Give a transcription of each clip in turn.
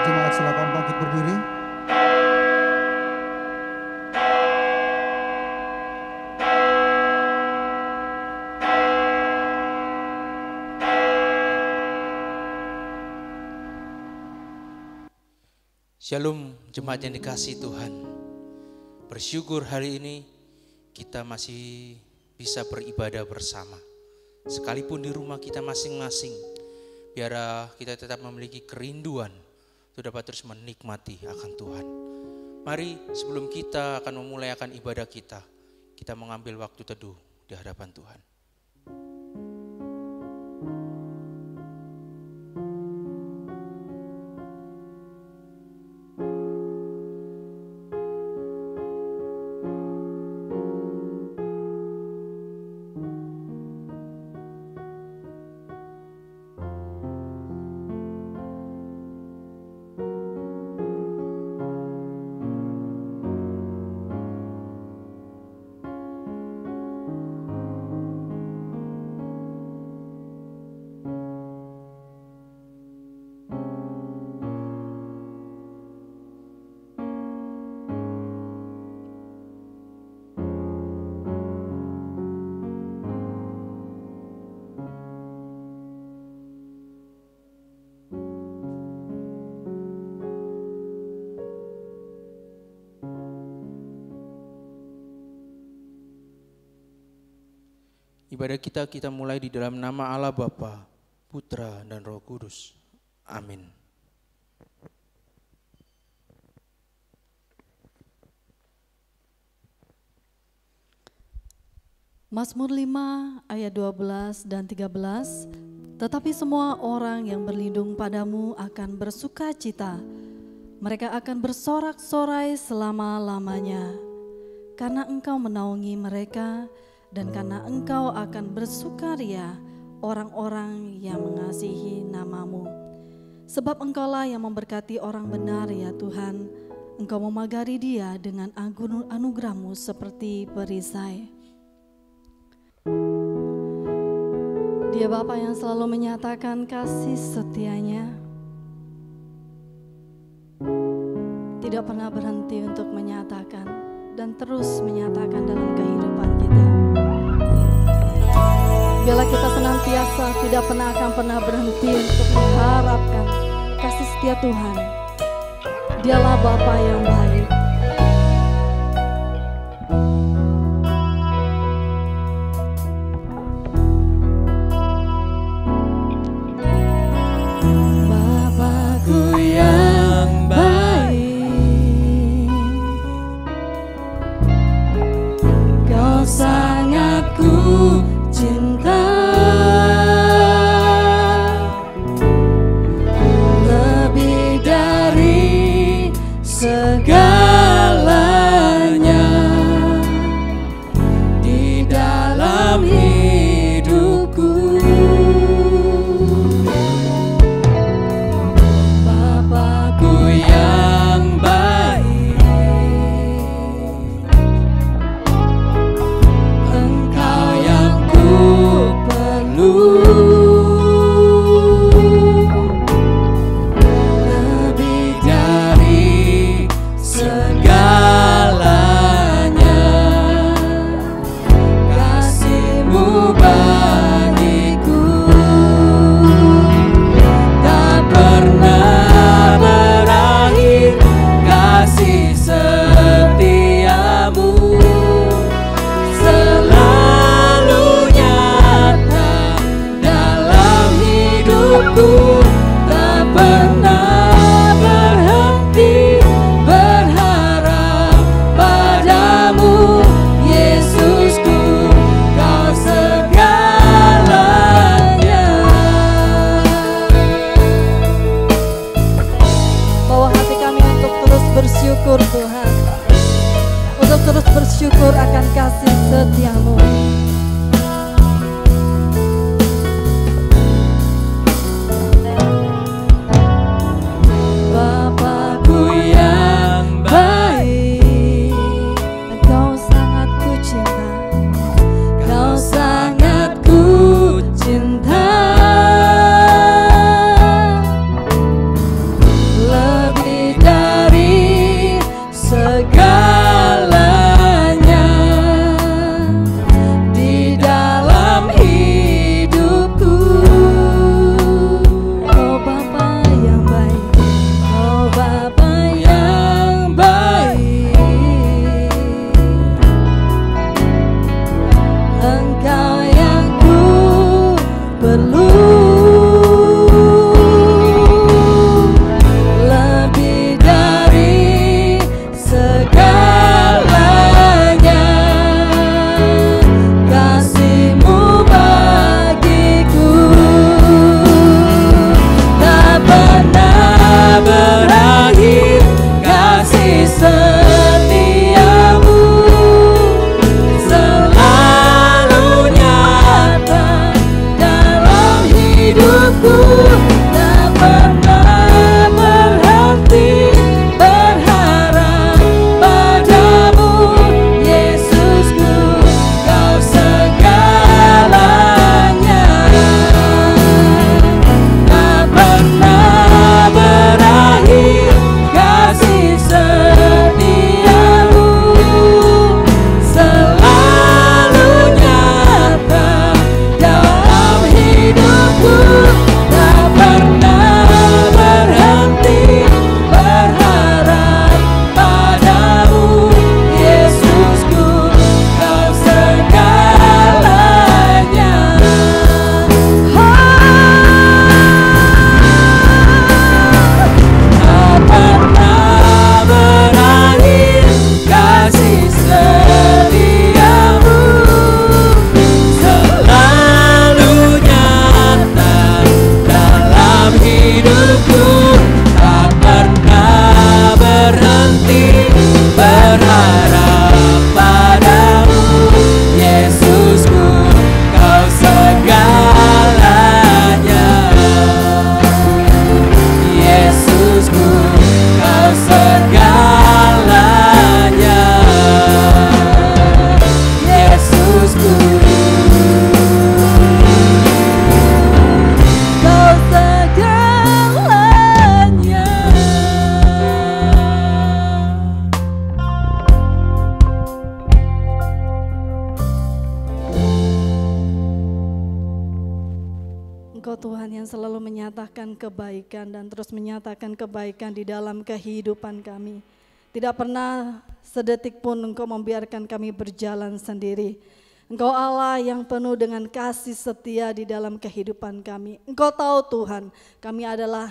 Jemaat silakan bangkit berdiri. Shalom jemaat yang dikasihi Tuhan. Bersyukur hari ini kita masih bisa beribadah bersama. Sekalipun di rumah kita masing-masing, biar kita tetap memiliki kerinduan untuk dapat terus menikmati akan Tuhan. Mari sebelum kita akan memulai akan ibadah kita mengambil waktu teduh di hadapan Tuhan. Ibadah kita mulai di dalam nama Allah Bapa, Putra, dan Roh Kudus. Amin. Mazmur 5 ayat 12 dan 13. Tetapi semua orang yang berlindung padamu akan bersuka cita. Mereka akan bersorak-sorai selama-lamanya. Karena engkau menaungi mereka, dan karena engkau akan bersukaria orang-orang yang mengasihi namamu. Sebab engkaulah yang memberkati orang benar ya Tuhan. Engkau memagari dia dengan anugerahmu seperti perisai. Dia Bapa yang selalu menyatakan kasih setianya. Tidak pernah berhenti untuk menyatakan dan terus menyatakan dalam kehidupan kita. Biarlah kita senantiasa tidak akan pernah berhenti untuk mengharapkan kasih setia Tuhan. Dialah Bapa yang baik. Bapakku yang baik, Kau sangat ku cinta, lebih dari segalanya di dalam hidupku. Bapakku yang baik, Engkau yang ku perlu, lebih dari segalanya. Kasih-Mu bagiku tak pernah berakhir, kasih setiamu selalu nyata dalam hidupku. Tak pernah berhenti berharap padamu, Yesusku, Kau segalanya. Bawa hati kami untuk terus bersyukur Tuhan, untuk terus bersyukur akan kasih setiamu. Bapakku yang baik, Engkau sangat ku cinta, Kau sangat ku cinta, lebih dari segalanya di dalam hidupku. Oh Bapa yang baik, oh Bapa yang Tuhan yang selalu menyatakan kebaikan dan terus menyatakan kebaikan di dalam kehidupan kami. Tidak pernah sedetik pun Engkau membiarkan kami berjalan sendiri. Engkau Allah yang penuh dengan kasih setia di dalam kehidupan kami. Engkau tahu Tuhan, kami adalah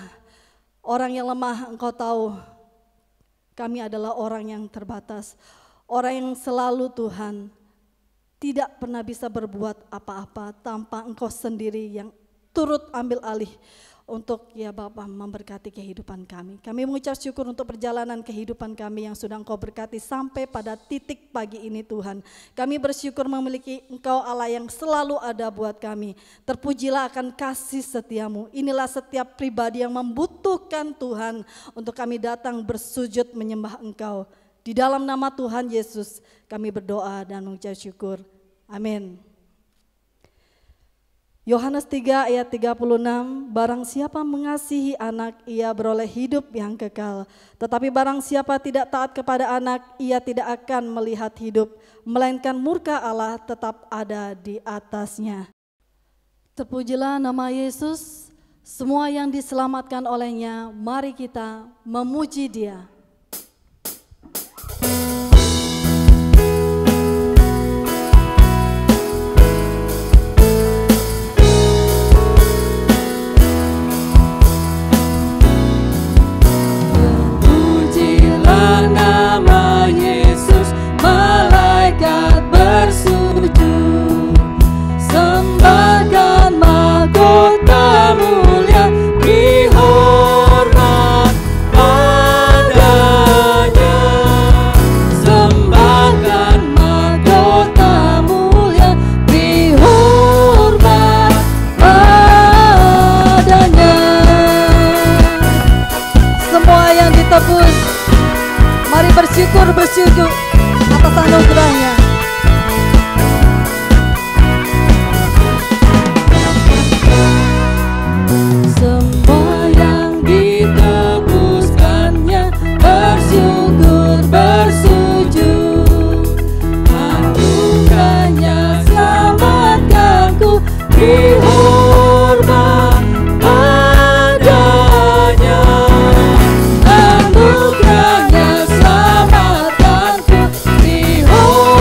orang yang lemah. Engkau tahu kami adalah orang yang terbatas. Orang yang selalu Tuhan tidak pernah bisa berbuat apa-apa tanpa Engkau sendiri yang turut ambil alih untuk ya Bapa memberkati kehidupan kami. Kami mengucap syukur untuk perjalanan kehidupan kami yang sudah Engkau berkati sampai pada titik pagi ini Tuhan. Kami bersyukur memiliki Engkau Allah yang selalu ada buat kami. Terpujilah akan kasih setiamu. Inilah setiap pribadi yang membutuhkan Tuhan untuk kami datang bersujud menyembah Engkau. Di dalam nama Tuhan Yesus kami berdoa dan mengucap syukur. Amin. Yohanes 3 ayat 36, barang siapa mengasihi anak, ia beroleh hidup yang kekal. Tetapi barang siapa tidak taat kepada anak, ia tidak akan melihat hidup, melainkan murka Allah tetap ada di atasnya. Terpujilah nama Yesus, semua yang diselamatkan olehnya, mari kita memuji Dia. Bersyukur atas anugerahnya. Semua yang ditebuskannya, bersyukur bersujud. Anugerahnya selamatkanku, dihormat adanya. Anugerahnya selamatkanku, dihormat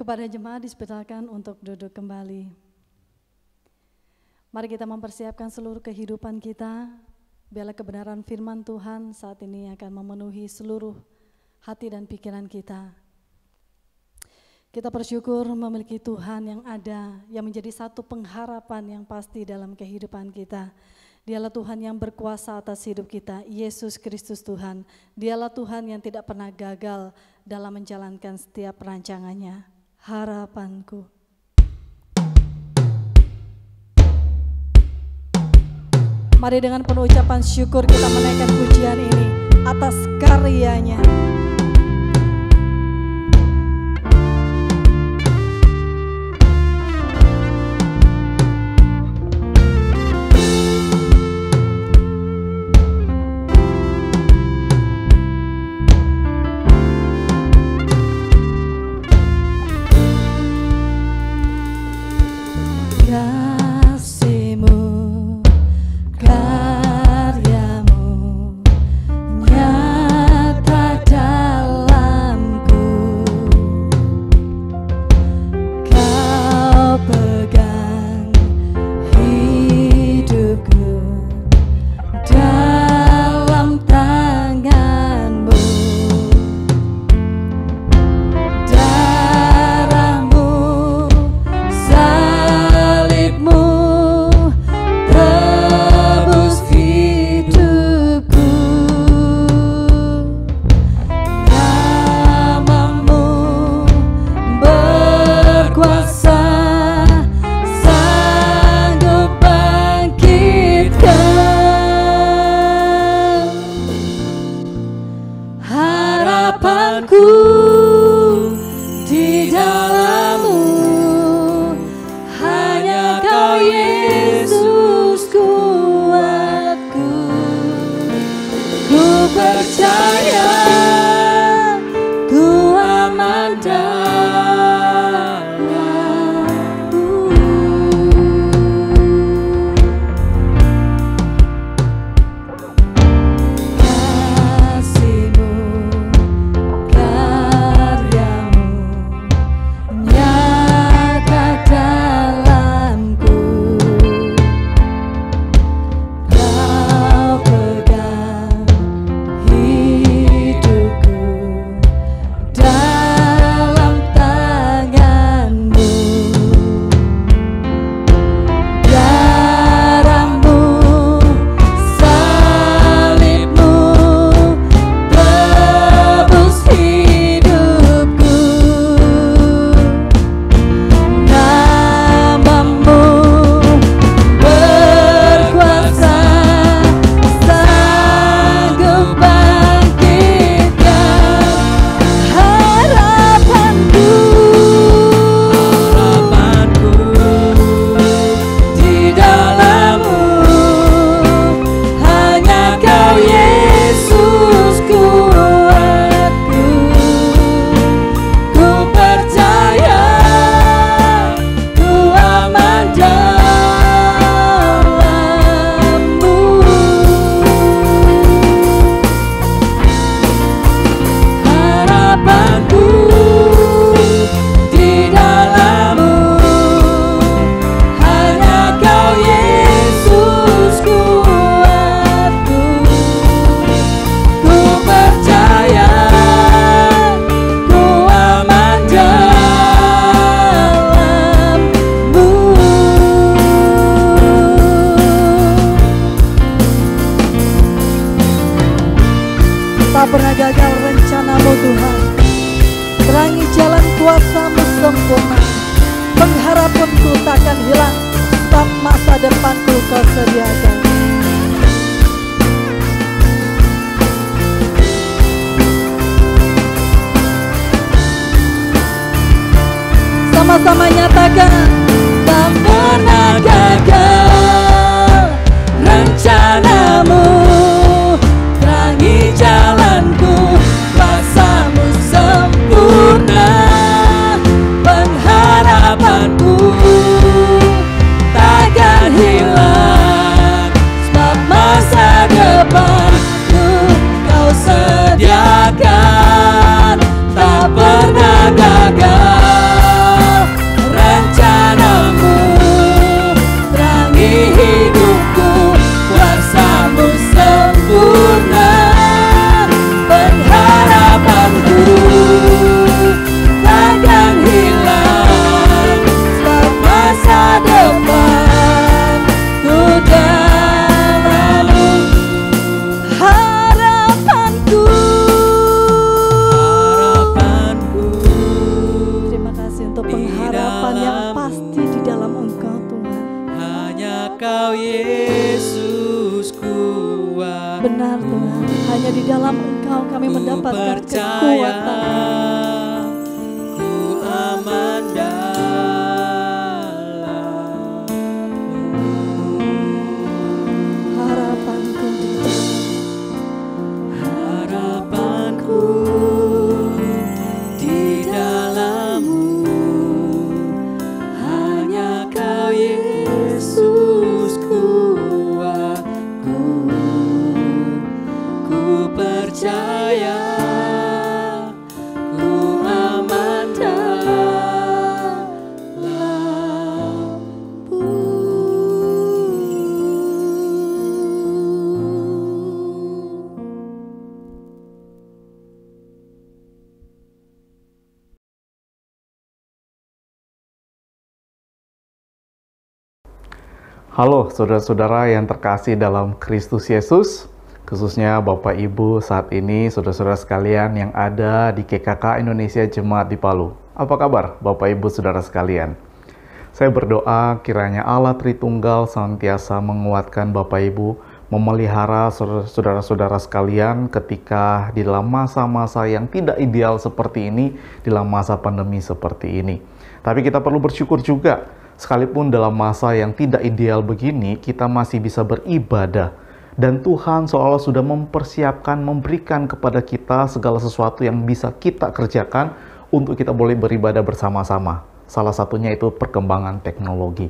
Kepada jemaat dipersilakan untuk duduk kembali. Mari kita mempersiapkan seluruh kehidupan kita, biarlah kebenaran firman Tuhan saat ini akan memenuhi seluruh hati dan pikiran kita. Kita bersyukur memiliki Tuhan yang ada, yang menjadi satu pengharapan yang pasti dalam kehidupan kita. Dialah Tuhan yang berkuasa atas hidup kita, Yesus Kristus Tuhan. Dialah Tuhan yang tidak pernah gagal dalam menjalankan setiap rancangannya. Harapanku. Mari dengan penuh ucapan syukur kita menaikkan pujian ini atas karyanya. Tak pernah gagal rencanamu Tuhan. Terangi jalan kuasa-Mu sempurna. Pengharapanku takkan hilang, sebab masa depanku Kau sediakan. Sama-sama nyatakan, tak pernah gagal rencanamu. Terangi jalanku, kuasa-Mu sempurna. Pengharapanku takkan hilang, sebab masa depanku Kau sediakan. Tak pernah gagal benar Tuhan. Hanya di dalam Engkau kami mendapatkan kekuatan. Ku aman Harapanku di dalam-Mu, hanya Kau Yesus kuatku. Ku percaya, ku aman Halo saudara-saudara yang terkasih dalam Kristus Yesus, khususnya Bapak Ibu saat ini, saudara-saudara sekalian yang ada di GKK Indonesia Jemaat di Palu. Apa kabar Bapak Ibu saudara sekalian? Saya berdoa kiranya Allah Tritunggal senantiasa menguatkan Bapak Ibu, memelihara saudara-saudara sekalian ketika di dalam masa-masa yang tidak ideal seperti ini, di dalam masa pandemi seperti ini. Tapi kita perlu bersyukur juga, sekalipun dalam masa yang tidak ideal begini, kita masih bisa beribadah. Dan Tuhan seolah sudah mempersiapkan, memberikan kepada kita segala sesuatu yang bisa kita kerjakan untuk kita boleh beribadah bersama-sama. Salah satunya itu perkembangan teknologi.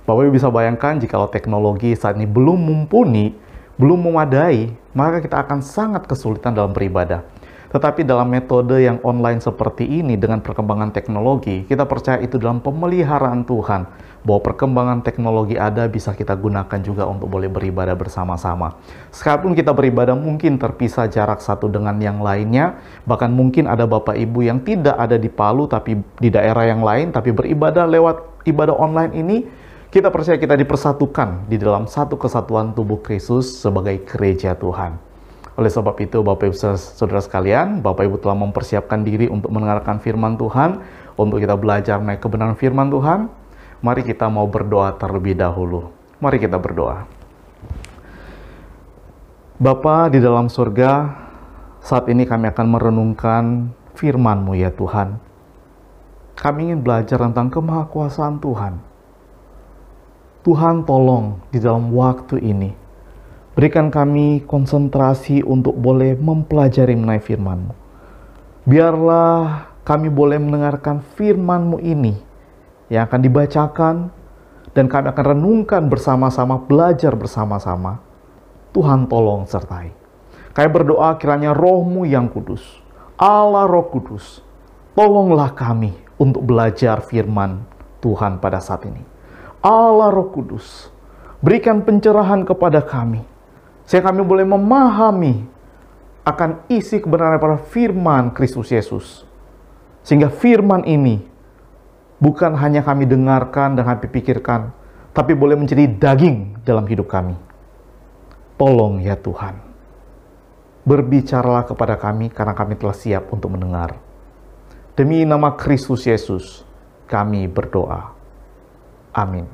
Bapak Ibu bisa bayangkan jikalau teknologi saat ini belum mumpuni, belum memadai, maka kita akan sangat kesulitan dalam beribadah. Tetapi dalam metode yang online seperti ini dengan perkembangan teknologi, kita percaya itu dalam pemeliharaan Tuhan, bahwa perkembangan teknologi ada bisa kita gunakan juga untuk boleh beribadah bersama-sama. Sekalipun kita beribadah mungkin terpisah jarak satu dengan yang lainnya, bahkan mungkin ada Bapak Ibu yang tidak ada di Palu tapi di daerah yang lain, tapi beribadah lewat ibadah online ini, kita percaya kita dipersatukan di dalam satu kesatuan tubuh Kristus sebagai gereja Tuhan. Oleh sebab itu, Bapak Ibu saudara sekalian, Bapak Ibu telah mempersiapkan diri untuk mendengarkan firman Tuhan, untuk kita belajar mengenai kebenaran firman Tuhan. Mari kita mau berdoa terlebih dahulu. Mari kita berdoa. Bapa di dalam surga, saat ini kami akan merenungkan firman-Mu ya Tuhan. Kami ingin belajar tentang kemahakuasaan Tuhan. Tuhan tolong di dalam waktu ini, berikan kami konsentrasi untuk boleh mempelajari mengenai firman-Mu. Biarlah kami boleh mendengarkan firman-Mu ini yang akan dibacakan dan kami akan renungkan bersama-sama, belajar bersama-sama. Tuhan tolong sertai. Kami berdoa kiranya Roh-Mu yang kudus, Allah Roh Kudus, tolonglah kami untuk belajar firman Tuhan pada saat ini. Allah Roh Kudus, berikan pencerahan kepada kami, sehingga kami boleh memahami akan isi kebenaran pada firman Kristus Yesus. Sehingga firman ini bukan hanya kami dengarkan dan kami pikirkan, tapi boleh menjadi daging dalam hidup kami. Tolong ya Tuhan, berbicaralah kepada kami karena kami telah siap untuk mendengar. Demi nama Kristus Yesus, kami berdoa. Amin.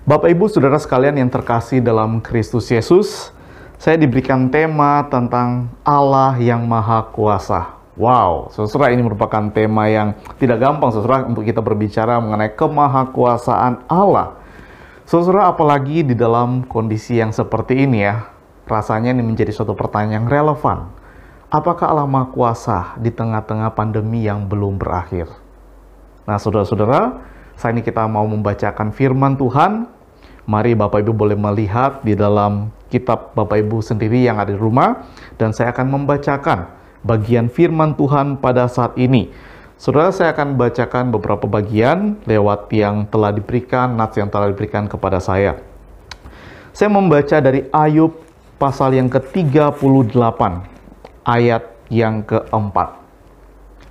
Bapak Ibu saudara sekalian yang terkasih dalam Kristus Yesus, saya diberikan tema tentang Allah yang Maha Kuasa. Wow, saudara, ini merupakan tema yang tidak gampang saudara untuk kita berbicara mengenai kemahakuasaan Allah. Saudara, apalagi di dalam kondisi yang seperti ini ya, rasanya ini menjadi suatu pertanyaan yang relevan. Apakah Allah Maha Kuasa di tengah-tengah pandemi yang belum berakhir? Nah saudara-saudara, saat ini kita mau membacakan firman Tuhan. Mari Bapak Ibu boleh melihat di dalam kitab Bapak Ibu sendiri yang ada di rumah, dan saya akan membacakan bagian firman Tuhan pada saat ini. Saudara, saya akan bacakan beberapa bagian lewat yang telah diberikan, nats yang telah diberikan kepada saya. Saya membaca dari Ayub pasal yang ke-38, ayat yang ke-4.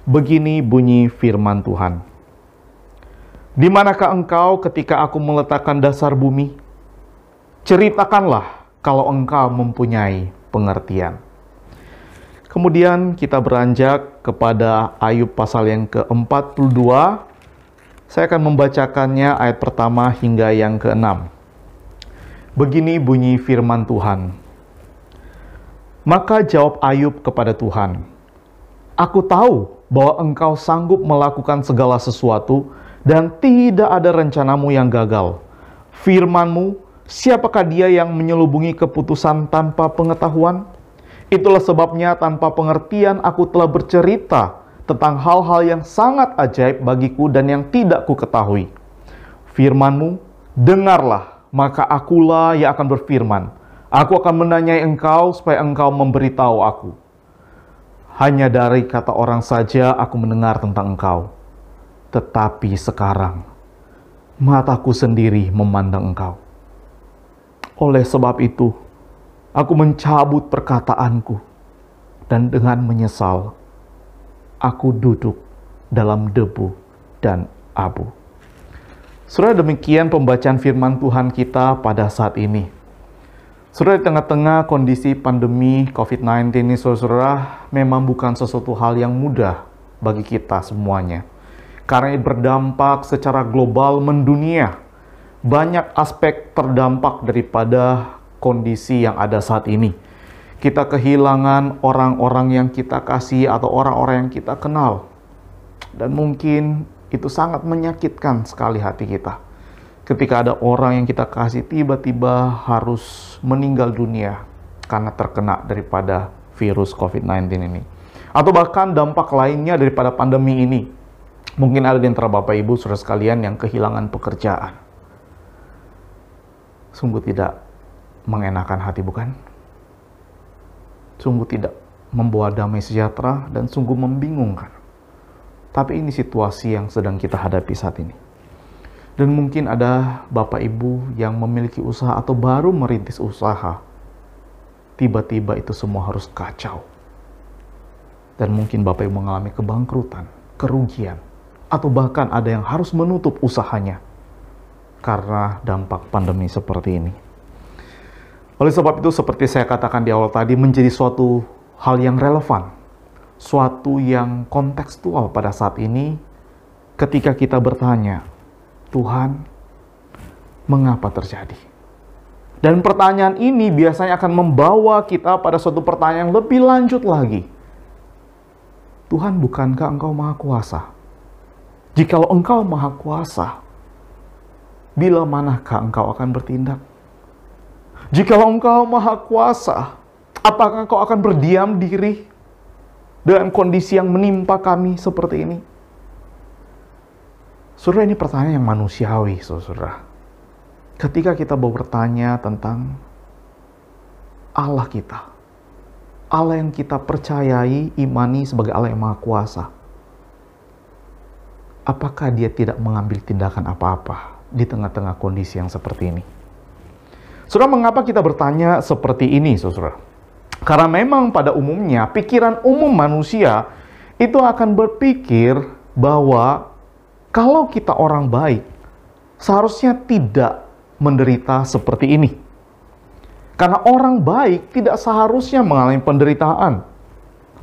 Begini bunyi firman Tuhan. Di manakah engkau ketika aku meletakkan dasar bumi? Ceritakanlah kalau engkau mempunyai pengertian. Kemudian kita beranjak kepada Ayub pasal yang ke-42. Saya akan membacakannya ayat pertama hingga yang ke-6. Begini bunyi firman Tuhan. Maka jawab Ayub kepada Tuhan, "Aku tahu bahwa Engkau sanggup melakukan segala sesuatu dan tidak ada rencanamu yang gagal. Firman-Mu, siapakah dia yang menyelubungi keputusan tanpa pengetahuan? Itulah sebabnya tanpa pengertian aku telah bercerita tentang hal-hal yang sangat ajaib bagiku dan yang tidak ku ketahui. Firman-Mu, dengarlah, maka akulah yang akan berfirman. Aku akan menanyai Engkau supaya Engkau memberitahu aku. Hanya dari kata orang saja aku mendengar tentang Engkau. Tetapi sekarang, mataku sendiri memandang Engkau. Oleh sebab itu, aku mencabut perkataanku, dan dengan menyesal, aku duduk dalam debu dan abu." Saudara, demikian pembacaan firman Tuhan kita pada saat ini. Saudara, di tengah-tengah kondisi pandemi COVID-19 ini, saudara, memang bukan sesuatu hal yang mudah bagi kita semuanya. Karena ini berdampak secara global mendunia. Banyak aspek terdampak daripada kondisi yang ada saat ini. Kita kehilangan orang-orang yang kita kasih atau orang-orang yang kita kenal. Dan mungkin itu sangat menyakitkan sekali hati kita. Ketika ada orang yang kita kasih tiba-tiba harus meninggal dunia karena terkena daripada virus COVID-19 ini. Atau bahkan dampak lainnya daripada pandemi ini. Mungkin ada di antara Bapak Ibu saudara sekalian yang kehilangan pekerjaan. Sungguh tidak mengenakan hati, bukan? Sungguh tidak membawa damai sejahtera dan sungguh membingungkan. Tapi ini situasi yang sedang kita hadapi saat ini. Dan mungkin ada Bapak Ibu yang memiliki usaha atau baru merintis usaha. Tiba-tiba itu semua harus kacau. Dan mungkin Bapak Ibu mengalami kebangkrutan, kerugian, atau bahkan ada yang harus menutup usahanya karena dampak pandemi seperti ini. Oleh sebab itu, seperti saya katakan di awal tadi, menjadi suatu hal yang relevan, suatu yang kontekstual pada saat ini ketika kita bertanya, Tuhan, mengapa terjadi? Dan pertanyaan ini biasanya akan membawa kita pada suatu pertanyaan yang lebih lanjut lagi. Tuhan, bukankah Engkau Maha Kuasa? Jikalau Engkau Maha Kuasa, bila manakah Engkau akan bertindak? Jikalau Engkau Maha Kuasa, apakah Engkau akan berdiam diri dengan kondisi yang menimpa kami seperti ini? Saudara, ini pertanyaan yang manusiawi, saudara. Ketika kita mau bertanya tentang Allah kita, Allah yang kita percayai, imani sebagai Allah yang Maha Kuasa, apakah Dia tidak mengambil tindakan apa-apa di tengah-tengah kondisi yang seperti ini? Saudara, mengapa kita bertanya seperti ini, saudara? Karena memang pada umumnya, pikiran umum manusia itu akan berpikir bahwa kalau kita orang baik, seharusnya tidak menderita seperti ini. Karena orang baik tidak seharusnya mengalami penderitaan.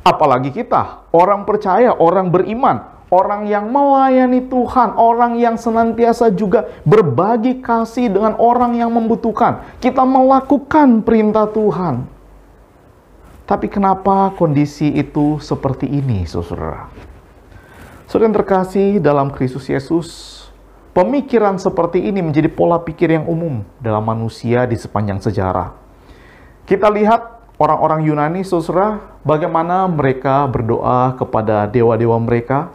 Apalagi kita, orang percaya, orang beriman, orang yang melayani Tuhan, orang yang senantiasa juga berbagi kasih dengan orang yang membutuhkan. Kita melakukan perintah Tuhan. Tapi kenapa kondisi itu seperti ini, saudara? Saudara yang terkasih dalam Kristus Yesus, pemikiran seperti ini menjadi pola pikir yang umum dalam manusia di sepanjang sejarah. Kita lihat orang-orang Yunani, saudara, bagaimana mereka berdoa kepada dewa-dewa mereka.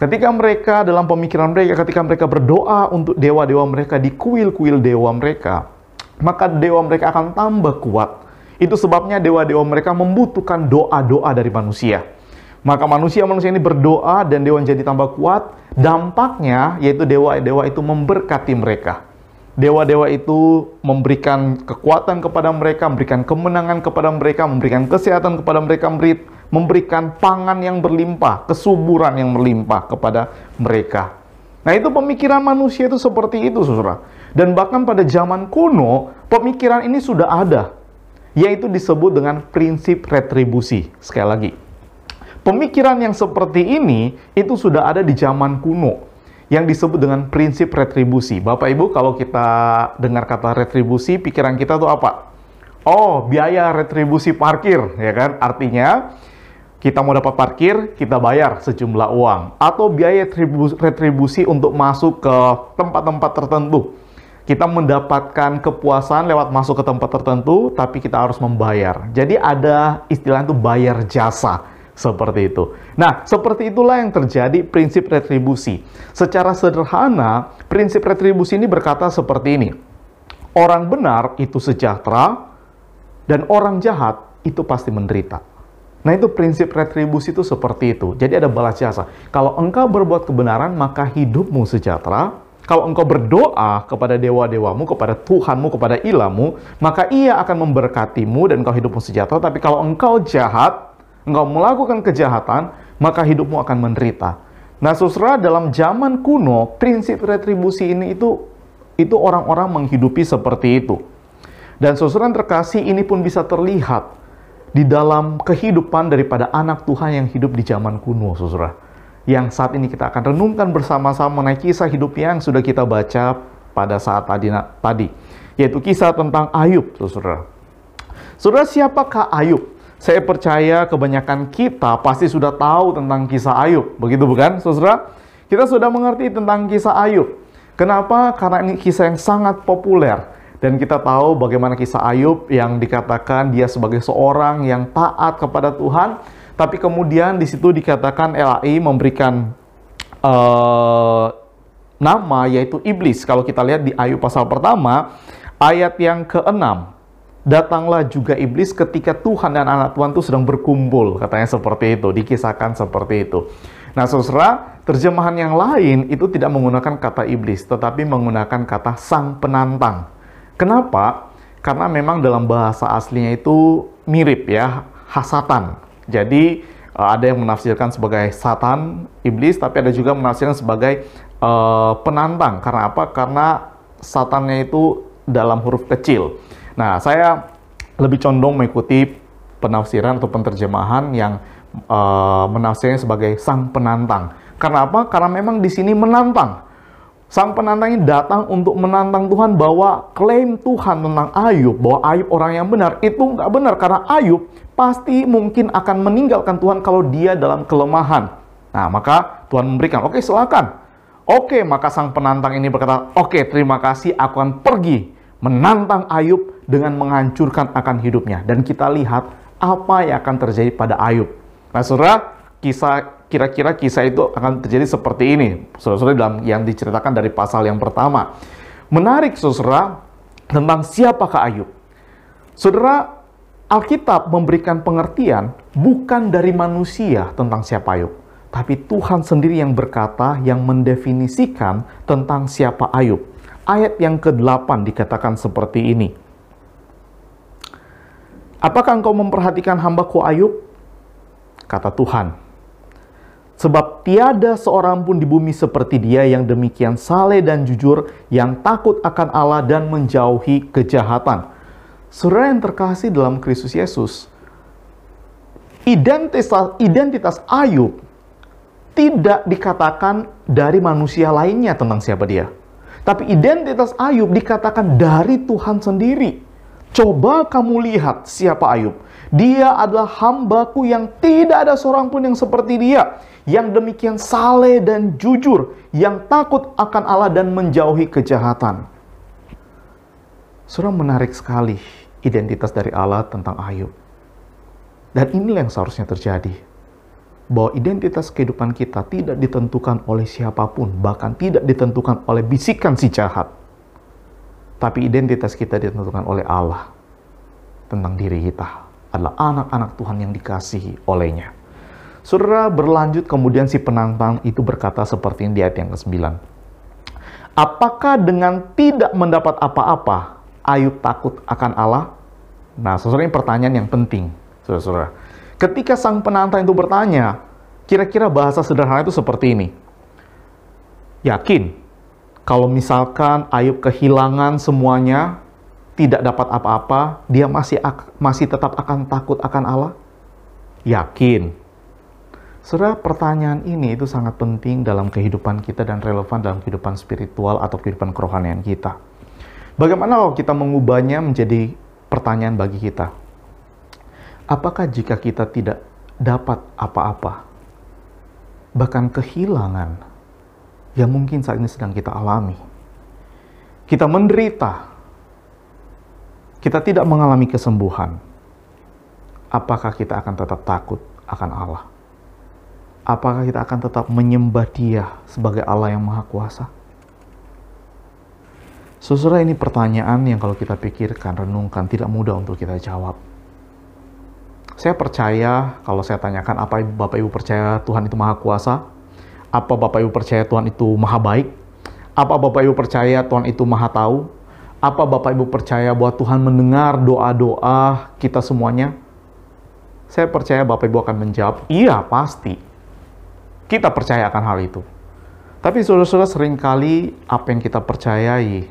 Ketika mereka dalam pemikiran mereka, ketika mereka berdoa untuk dewa-dewa mereka di kuil-kuil dewa mereka, maka dewa mereka akan tambah kuat. Itu sebabnya dewa-dewa mereka membutuhkan doa-doa dari manusia. Maka manusia-manusia ini berdoa dan dewa jadi tambah kuat. Dampaknya yaitu dewa-dewa itu memberkati mereka. Dewa-dewa itu memberikan kekuatan kepada mereka, memberikan kemenangan kepada mereka, memberikan kesehatan kepada mereka, memberikan pangan yang berlimpah, kesuburan yang berlimpah kepada mereka. Nah, itu pemikiran manusia itu seperti itu, saudara. Dan bahkan pada zaman kuno, pemikiran ini sudah ada, yaitu disebut dengan prinsip retribusi. Sekali lagi, pemikiran yang seperti ini itu sudah ada di zaman kuno, yang disebut dengan prinsip retribusi. Bapak Ibu, kalau kita dengar kata retribusi, pikiran kita tuh apa? Oh, biaya retribusi parkir, ya kan? Artinya, kita mau dapat parkir, kita bayar sejumlah uang. Atau biaya retribusi untuk masuk ke tempat-tempat tertentu. Kita mendapatkan kepuasan lewat masuk ke tempat tertentu, tapi kita harus membayar. Jadi ada istilah itu bayar jasa, seperti itu. Nah, seperti itulah yang terjadi prinsip retribusi. Secara sederhana, prinsip retribusi ini berkata seperti ini. Orang benar itu sejahtera, dan orang jahat itu pasti menderita. Nah, itu prinsip retribusi itu seperti itu. Jadi ada balas jasa. Kalau engkau berbuat kebenaran, maka hidupmu sejahtera. Kalau engkau berdoa kepada dewa-dewamu, kepada Tuhanmu, kepada ilahmu, maka ia akan memberkatimu dan engkau hidupmu sejahtera. Tapi kalau engkau jahat, engkau melakukan kejahatan, maka hidupmu akan menderita. Nah, saudara, dalam zaman kuno, prinsip retribusi ini itu orang-orang menghidupi seperti itu. Dan saudara yang terkasih, ini pun bisa terlihat di dalam kehidupan daripada anak Tuhan yang hidup di zaman kuno, saudara. Yang saat ini kita akan renungkan bersama-sama mengenai kisah hidup yang sudah kita baca pada saat tadi, yaitu kisah tentang Ayub, saudara. Saudara, siapakah Ayub? Saya percaya kebanyakan kita pasti sudah tahu tentang kisah Ayub, begitu bukan, saudara? Kita sudah mengerti tentang kisah Ayub. Kenapa? Karena ini kisah yang sangat populer. Dan kita tahu bagaimana kisah Ayub yang dikatakan dia sebagai seorang yang taat kepada Tuhan. Tapi kemudian di situ dikatakan Elai memberikan nama, yaitu iblis. Kalau kita lihat di Ayub pasal pertama, ayat yang ke-6. Datanglah juga iblis ketika Tuhan dan anak Tuhan itu sedang berkumpul. Katanya seperti itu, dikisahkan seperti itu. Nah, saudara, terjemahan yang lain itu tidak menggunakan kata iblis, tetapi menggunakan kata sang penantang. Kenapa? Karena memang dalam bahasa aslinya itu mirip ya, hasatan. Jadi ada yang menafsirkan sebagai satan, iblis, tapi ada juga menafsirkan sebagai penantang. Karena apa? Karena satannya itu dalam huruf kecil. Nah, saya lebih condong mengikuti penafsiran atau penerjemahan yang menafsirnya sebagai sang penantang. Karena apa? Karena memang di sini menantang. Sang penantang ini datang untuk menantang Tuhan bahwa klaim Tuhan tentang Ayub, bahwa Ayub orang yang benar, itu nggak benar. Karena Ayub pasti mungkin akan meninggalkan Tuhan kalau dia dalam kelemahan. Nah, maka Tuhan memberikan, oke, silakan. Oke, maka sang penantang ini berkata, oke, terima kasih, aku akan pergi menantang Ayub dengan menghancurkan akan hidupnya. Dan kita lihat apa yang akan terjadi pada Ayub. Nah, saudara, kira-kira kisah itu akan terjadi seperti ini, saudara-saudara, dalam yang diceritakan dari pasal yang pertama. Menarik, saudara, tentang siapakah Ayub. Saudara, Alkitab memberikan pengertian bukan dari manusia tentang siapa Ayub, tapi Tuhan sendiri yang berkata, yang mendefinisikan tentang siapa Ayub. Ayat yang ke-8 dikatakan seperti ini. Apakah engkau memperhatikan hambaku Ayub? Kata Tuhan, sebab tiada seorang pun di bumi seperti dia yang demikian saleh dan jujur, yang takut akan Allah dan menjauhi kejahatan. Saudara yang terkasih dalam Kristus Yesus, identitas Ayub tidak dikatakan dari manusia lainnya tentang siapa dia. Tapi identitas Ayub dikatakan dari Tuhan sendiri. Coba kamu lihat siapa Ayub. Dia adalah hambaku yang tidak ada seorang pun yang seperti dia, yang demikian saleh dan jujur, yang takut akan Allah dan menjauhi kejahatan. Saudara, menarik sekali identitas dari Allah tentang Ayub. Dan inilah yang seharusnya terjadi. Bahwa identitas kehidupan kita tidak ditentukan oleh siapapun, bahkan tidak ditentukan oleh bisikan si jahat. Tapi identitas kita ditentukan oleh Allah tentang diri kita. Adalah anak-anak Tuhan yang dikasihi olehnya. Saudara, berlanjut kemudian si penantang itu berkata seperti ini di ayat yang ke-9. Apakah dengan tidak mendapat apa-apa, Ayub takut akan Allah? Nah, saudara, ini pertanyaan yang penting. Saudara, ketika sang penantang itu bertanya, kira-kira bahasa sederhana itu seperti ini. Yakin, kalau misalkan Ayub kehilangan semuanya, tidak dapat apa-apa, dia masih tetap akan takut akan Allah? Yakin. Saudara, pertanyaan ini itu sangat penting dalam kehidupan kita dan relevan dalam kehidupan spiritual atau kehidupan kerohanian kita. Bagaimana kalau kita mengubahnya menjadi pertanyaan bagi kita. Apakah jika kita tidak dapat apa-apa, bahkan kehilangan yang mungkin saat ini sedang kita alami, kita menderita, kita tidak mengalami kesembuhan, apakah kita akan tetap takut akan Allah? Apakah kita akan tetap menyembah Dia sebagai Allah yang Maha Kuasa? Saudara, ini pertanyaan yang kalau kita pikirkan, renungkan, tidak mudah untuk kita jawab. Saya percaya, kalau saya tanyakan, apa Bapak Ibu percaya Tuhan itu Maha Kuasa? Apa Bapak Ibu percaya Tuhan itu Maha Baik? Apa Bapak Ibu percaya Tuhan itu Maha Tahu? Apa Bapak Ibu percaya bahwa Tuhan mendengar doa-doa kita semuanya? Saya percaya Bapak Ibu akan menjawab, iya pasti. Kita percaya akan hal itu. Tapi saudara-saudara, seringkali apa yang kita percayai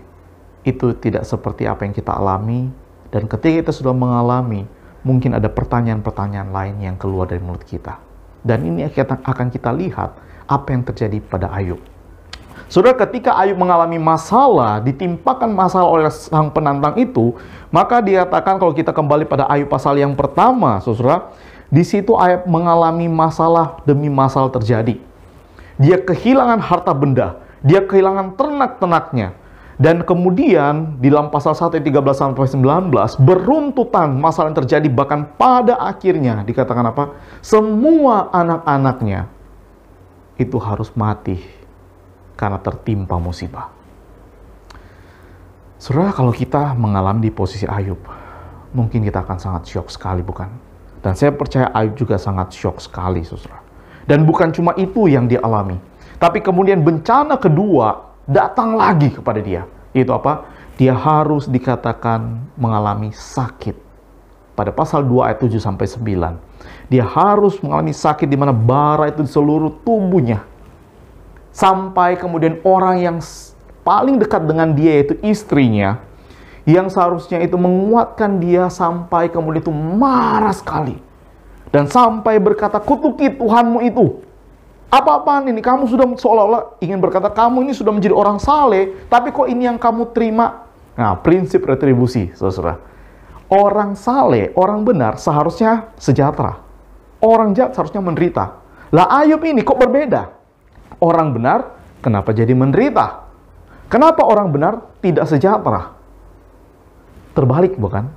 itu tidak seperti apa yang kita alami. Dan ketika kita sudah mengalami, mungkin ada pertanyaan-pertanyaan lain yang keluar dari mulut kita. Dan ini akan kita lihat apa yang terjadi pada Ayub. Saudara, ketika Ayub mengalami masalah, ditimpakan masalah oleh sang penantang itu, maka dikatakan kalau kita kembali pada Ayub pasal yang pertama, saudara, di situ Ayub mengalami masalah demi masalah terjadi. Dia kehilangan harta benda, dia kehilangan ternak-ternaknya. Dan kemudian di dalam pasal 1 ayat 13-19 beruntutan masalah yang terjadi, bahkan pada akhirnya dikatakan apa? Semua anak-anaknya itu harus mati karena tertimpa musibah. Saudara, kalau kita mengalami di posisi Ayub, mungkin kita akan sangat syok sekali, bukan? Dan saya percaya Ayub juga sangat syok sekali, saudara. Dan bukan cuma itu yang dia alami, tapi kemudian bencana kedua datang lagi kepada dia. Itu apa? Dia harus dikatakan mengalami sakit. Pada pasal 2 ayat 7-9. Dia harus mengalami sakit di mana bara itu di seluruh tubuhnya. Sampai kemudian orang yang paling dekat dengan dia, yaitu istrinya, yang seharusnya itu menguatkan dia, sampai kemudian itu marah sekali. Dan sampai berkata, kutuki Tuhanmu itu. Apa-apaan ini? Kamu sudah seolah-olah ingin berkata, kamu ini sudah menjadi orang saleh, tapi kok ini yang kamu terima? Nah, prinsip retribusi, saudara. Orang saleh, orang benar seharusnya sejahtera. Orang jahat seharusnya menderita. Lah Ayub ini kok berbeda? Orang benar, kenapa jadi menderita? Kenapa orang benar tidak sejahtera? Terbalik, bukan?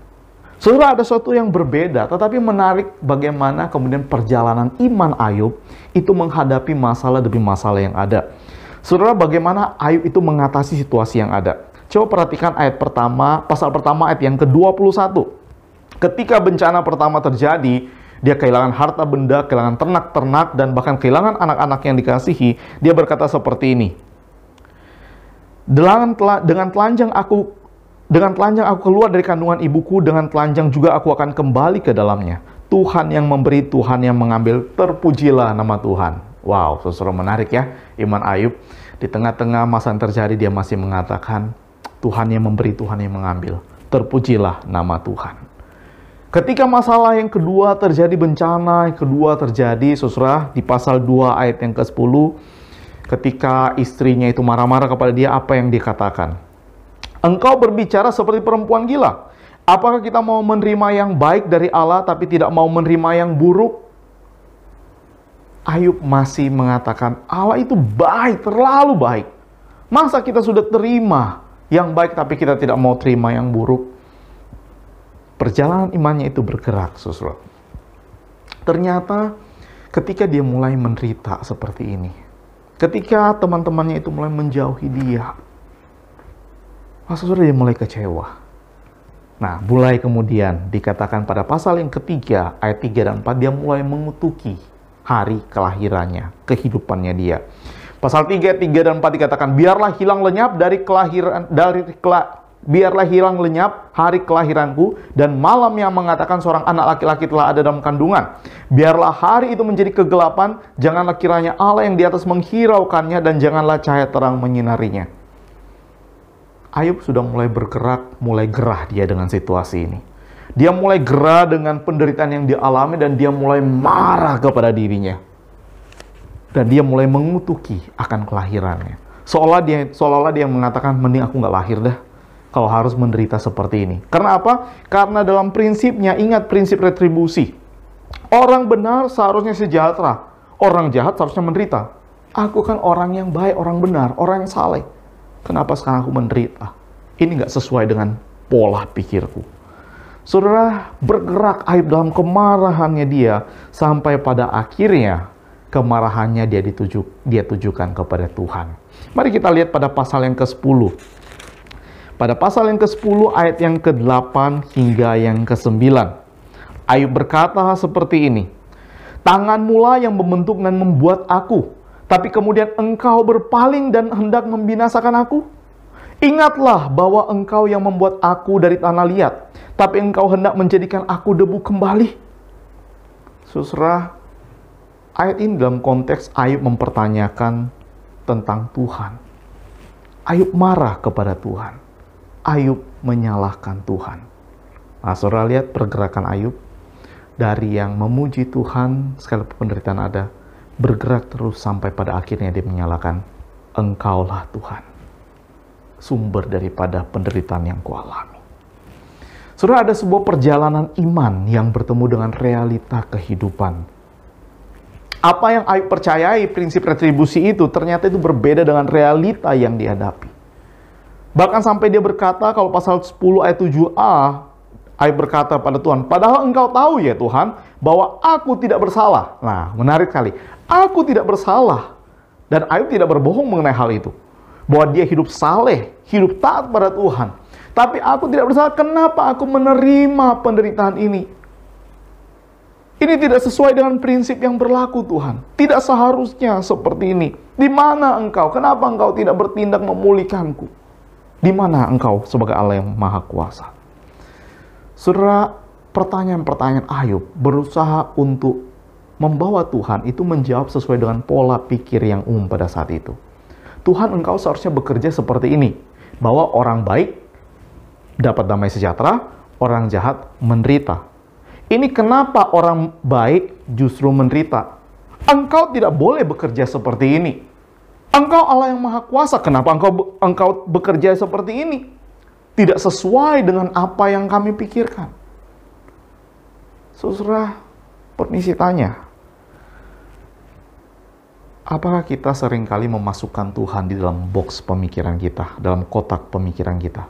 Saudara, ada sesuatu yang berbeda, tetapi menarik bagaimana kemudian perjalanan iman Ayub itu menghadapi masalah demi masalah yang ada. Saudara, bagaimana Ayub itu mengatasi situasi yang ada. Coba perhatikan ayat pertama, pasal pertama ayat yang ke-21. Ketika bencana pertama terjadi, dia kehilangan harta benda, kehilangan ternak-ternak, dan bahkan kehilangan anak-anak yang dikasihi. Dia berkata seperti ini, dengan telanjang aku keluar dari kandungan ibuku, dengan telanjang juga aku akan kembali ke dalamnya. Tuhan yang memberi, Tuhan yang mengambil, terpujilah nama Tuhan. Wow, saudara, menarik ya, iman Ayub. Di tengah-tengah masa yang terjadi, dia masih mengatakan, Tuhan yang memberi, Tuhan yang mengambil, terpujilah nama Tuhan. Ketika masalah yang kedua terjadi, bencana yang kedua terjadi, saudara, di pasal 2 ayat yang ke-10, ketika istrinya itu marah-marah kepada dia, apa yang dikatakan? Engkau berbicara seperti perempuan gila. Apakah kita mau menerima yang baik dari Allah tapi tidak mau menerima yang buruk? Ayub masih mengatakan Allah itu baik, terlalu baik. Masa kita sudah terima yang baik tapi kita tidak mau terima yang buruk? Perjalanan imannya itu bergerak, saudara. Ternyata ketika dia mulai menderita seperti ini, ketika teman-temannya itu mulai menjauhi dia, saudara, dia mulai kecewa. Nah, mulai kemudian dikatakan pada pasal yang ketiga, ayat 3 dan 4, dia mulai mengutuki hari kelahirannya, kehidupannya dia. Pasal 3 dan 4 dikatakan, biarlah hilang lenyap biarlah hilang lenyap hari kelahiranku, dan malam yang mengatakan seorang anak laki-laki telah ada dalam kandungan. Biarlah hari itu menjadi kegelapan, janganlah kiranya Allah yang di atas menghiraukannya, dan janganlah cahaya terang menyinarinya. Ayub sudah mulai bergerak, mulai gerah dia dengan situasi ini. Dia mulai gerah dengan penderitaan yang dialami, dan dia mulai marah kepada dirinya. Dan dia mulai mengutuki akan kelahirannya. Seolah-olah dia mengatakan, mending aku nggak lahir dah. kalau harus menderita seperti ini. Karena apa? Karena dalam prinsipnya, ingat prinsip retribusi. Orang benar seharusnya sejahtera, orang jahat seharusnya menderita. Aku kan orang yang baik, orang benar, orang yang saleh. Kenapa sekarang aku menderita? Ini nggak sesuai dengan pola pikirku. Saudara, bergerak Ayub dalam kemarahannya dia, sampai pada akhirnya kemarahannya dia tujukan kepada Tuhan. Mari kita lihat pada pasal yang ke-10. Pada pasal yang ke-10 ayat yang ke-8 hingga yang ke-9. Ayub berkata seperti ini. Tanganmu lah yang membentuk dan membuat aku, tapi kemudian engkau berpaling dan hendak membinasakan aku. Ingatlah bahwa engkau yang membuat aku dari tanah liat, tapi engkau hendak menjadikan aku debu kembali. Saudara, ayat ini dalam konteks Ayub mempertanyakan tentang Tuhan. Ayub marah kepada Tuhan. Ayub menyalahkan Tuhan. Nah, saudara lihat pergerakan Ayub. Dari yang memuji Tuhan, sekalipun penderitaan ada, bergerak terus sampai pada akhirnya dia menyalahkan, Engkaulah Tuhan, sumber daripada penderitaan yang kualami. Saudara, ada sebuah perjalanan iman yang bertemu dengan realita kehidupan. Apa yang Ayub percayai, prinsip retribusi itu, ternyata itu berbeda dengan realita yang dihadapi. Bahkan sampai dia berkata, kalau pasal 10 ayat 7a, Ayub berkata pada Tuhan, padahal engkau tahu ya Tuhan, bahwa aku tidak bersalah. Nah, menarik kali. Aku tidak bersalah. Dan Ayub tidak berbohong mengenai hal itu. Bahwa dia hidup saleh, hidup taat pada Tuhan. Tapi aku tidak bersalah, kenapa aku menerima penderitaan ini? Ini tidak sesuai dengan prinsip yang berlaku Tuhan. Tidak seharusnya seperti ini. Di mana engkau? Kenapa engkau tidak bertindak memulihkanku? Di mana engkau sebagai Allah yang Maha Kuasa? Saudara, pertanyaan-pertanyaan Ayub berusaha untuk membawa Tuhan itu menjawab sesuai dengan pola pikir yang umum pada saat itu. Tuhan, engkau seharusnya bekerja seperti ini. Bahwa orang baik dapat damai sejahtera, orang jahat menderita. Ini kenapa orang baik justru menderita? Engkau tidak boleh bekerja seperti ini. Engkau Allah yang Maha Kuasa, kenapa engkau bekerja seperti ini? Tidak sesuai dengan apa yang kami pikirkan. Saudara, permisi tanya. Apakah kita seringkali memasukkan Tuhan di dalam box pemikiran kita, dalam kotak pemikiran kita?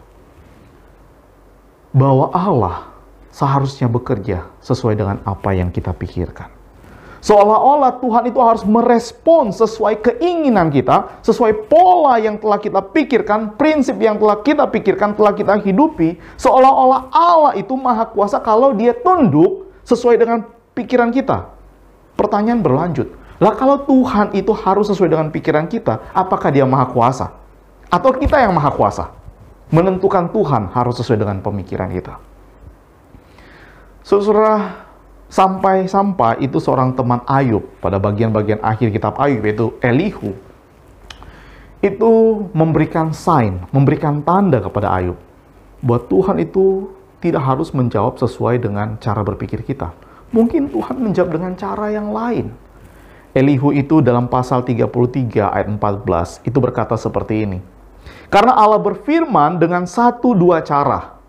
Bahwa Allah seharusnya bekerja sesuai dengan apa yang kita pikirkan. Seolah-olah Tuhan itu harus merespon sesuai keinginan kita, sesuai pola yang telah kita pikirkan, prinsip yang telah kita pikirkan, telah kita hidupi. Seolah-olah Allah itu Maha Kuasa kalau dia tunduk sesuai dengan pikiran kita. Pertanyaan berlanjut. Lah kalau Tuhan itu harus sesuai dengan pikiran kita, apakah dia Maha Kuasa? Atau kita yang Maha Kuasa? Menentukan Tuhan harus sesuai dengan pemikiran kita. Saudara, sampai itu seorang teman Ayub pada bagian-bagian akhir kitab Ayub, yaitu Elihu, itu memberikan sign, memberikan tanda kepada Ayub bahwa Tuhan itu tidak harus menjawab sesuai dengan cara berpikir kita. Mungkin Tuhan menjawab dengan cara yang lain. Elihu itu dalam pasal 33 ayat 14 itu berkata seperti ini. Karena Allah berfirman dengan 1-2 cara.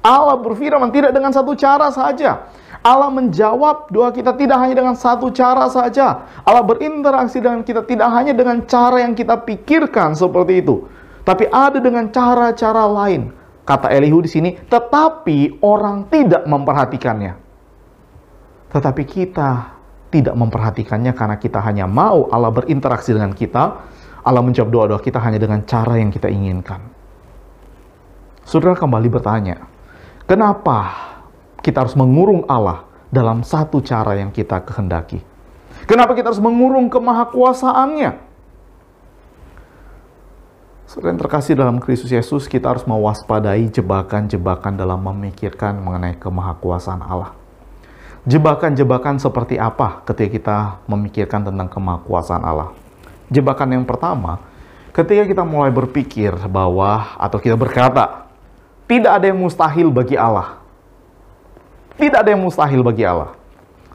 Allah berfirman tidak dengan satu cara saja. Allah menjawab doa kita tidak hanya dengan satu cara saja. Allah berinteraksi dengan kita tidak hanya dengan cara yang kita pikirkan seperti itu, tapi ada dengan cara-cara lain. Kata Elihu di sini, tetapi orang tidak memperhatikannya. Tetapi kita tidak memperhatikannya karena kita hanya mau Allah berinteraksi dengan kita. Allah menjawab doa-doa kita hanya dengan cara yang kita inginkan. Saudara kembali bertanya, kenapa kita harus mengurung Allah dalam satu cara yang kita kehendaki? Kenapa kita harus mengurung kemahakuasaannya? Saudara yang terkasih dalam Kristus Yesus, kita harus mewaspadai jebakan-jebakan dalam memikirkan mengenai kemahakuasaan Allah. Jebakan-jebakan seperti apa ketika kita memikirkan tentang kemahakuasaan Allah? Jebakan yang pertama, ketika kita mulai berpikir bahwa, atau kita berkata, tidak ada yang mustahil bagi Allah. Tidak ada yang mustahil bagi Allah.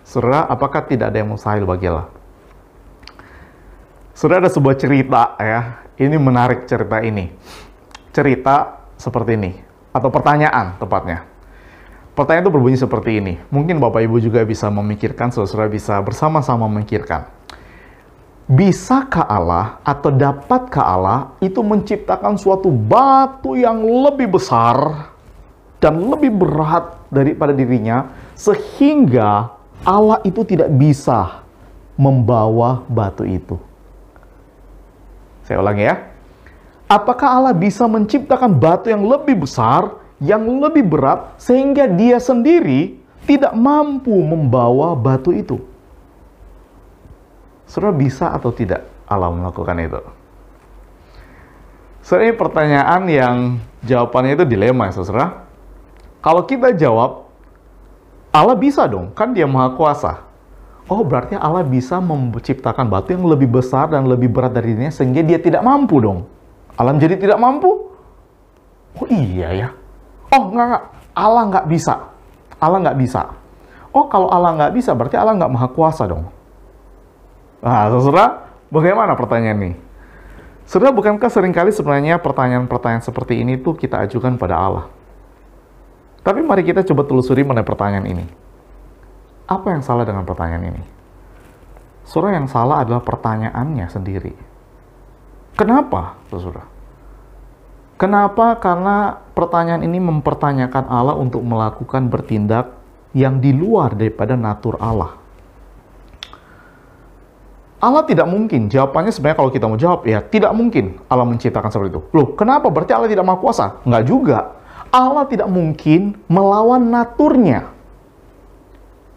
Saudara, apakah tidak ada yang mustahil bagi Allah? Saudara, ada sebuah cerita ya. Ini menarik cerita ini. cerita seperti ini, atau pertanyaan tepatnya. Pertanyaan itu berbunyi seperti ini. Mungkin Bapak Ibu juga bisa memikirkan, saudara bisa bersama-sama memikirkan. Bisakah Allah atau dapatkah Allah itu menciptakan suatu batu yang lebih besar dan lebih berat daripada dirinya, sehingga Allah itu tidak bisa membawa batu itu? Saya ulangi ya. Apakah Allah bisa menciptakan batu yang lebih besar, yang lebih berat, sehingga dia sendiri tidak mampu membawa batu itu? Saudara, bisa atau tidak Allah melakukan itu? Saudara, ini pertanyaan yang jawabannya itu dilema, saudara. Kalau kita jawab, Allah bisa dong, kan dia maha kuasa. Oh, berarti Allah bisa menciptakan batu yang lebih besar dan lebih berat dari dirinya, sehingga dia tidak mampu dong. Allah menjadi tidak mampu? Oh iya ya. Oh enggak. Allah nggak bisa. Allah nggak bisa. Oh, kalau Allah nggak bisa, berarti Allah nggak maha kuasa dong. Nah, saudara, bagaimana pertanyaan ini? Saudara, bukankah seringkali sebenarnya pertanyaan-pertanyaan seperti ini tuh kita ajukan pada Allah? Tapi mari kita coba telusuri mengenai pertanyaan ini. Apa yang salah dengan pertanyaan ini? Saudara, yang salah adalah pertanyaannya sendiri. Kenapa, saudara? Kenapa? Karena pertanyaan ini mempertanyakan Allah untuk melakukan bertindak yang di luar daripada natur Allah. Allah tidak mungkin, jawabannya sebenarnya kalau kita mau jawab, ya tidak mungkin Allah menciptakan seperti itu. Loh, kenapa? Berarti Allah tidak maha kuasa? Enggak juga. Allah tidak mungkin melawan naturnya.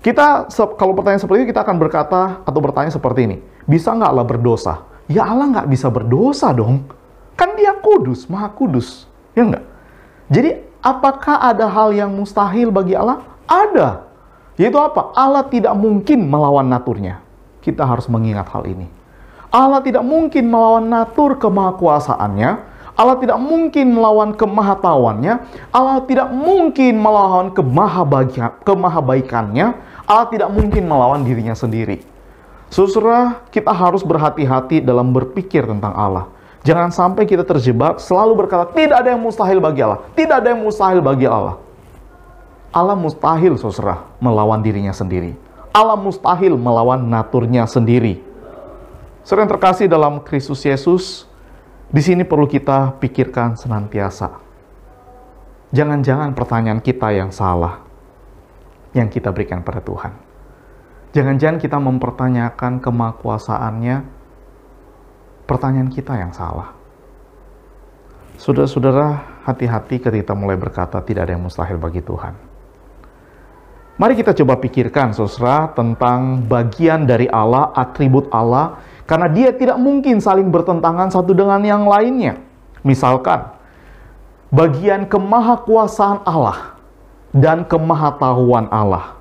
Kita, kalau pertanyaan seperti itu, kita akan berkata atau bertanya seperti ini. Bisa nggak Allah berdosa? Ya Allah nggak bisa berdosa dong. Kan dia kudus, maha kudus. Ya nggak? Jadi, apakah ada hal yang mustahil bagi Allah? Ada. Yaitu apa? Allah tidak mungkin melawan naturnya. Kita harus mengingat hal ini. Allah tidak mungkin melawan natur kemahakuasaannya. Allah tidak mungkin melawan kemahatauannya. Allah tidak mungkin melawan kemahabaikannya. Allah tidak mungkin melawan dirinya sendiri. Saudara, kita harus berhati-hati dalam berpikir tentang Allah. Jangan sampai kita terjebak selalu berkata, tidak ada yang mustahil bagi Allah. Tidak ada yang mustahil bagi Allah. Allah mustahil, saudara, melawan dirinya sendiri. Allah mustahil melawan naturnya sendiri. Saudara yang terkasih dalam Kristus Yesus, di sini perlu kita pikirkan senantiasa. Jangan-jangan pertanyaan kita yang salah, yang kita berikan pada Tuhan. Jangan-jangan kita mempertanyakan kemahakuasaannya, pertanyaan kita yang salah. Saudara-saudara, hati-hati ketika mulai berkata tidak ada yang mustahil bagi Tuhan. Mari kita coba pikirkan, saudara, tentang bagian dari Allah, atribut Allah, karena dia tidak mungkin saling bertentangan satu dengan yang lainnya. Misalkan, bagian kemahakuasaan Allah dan kemahatauan Allah.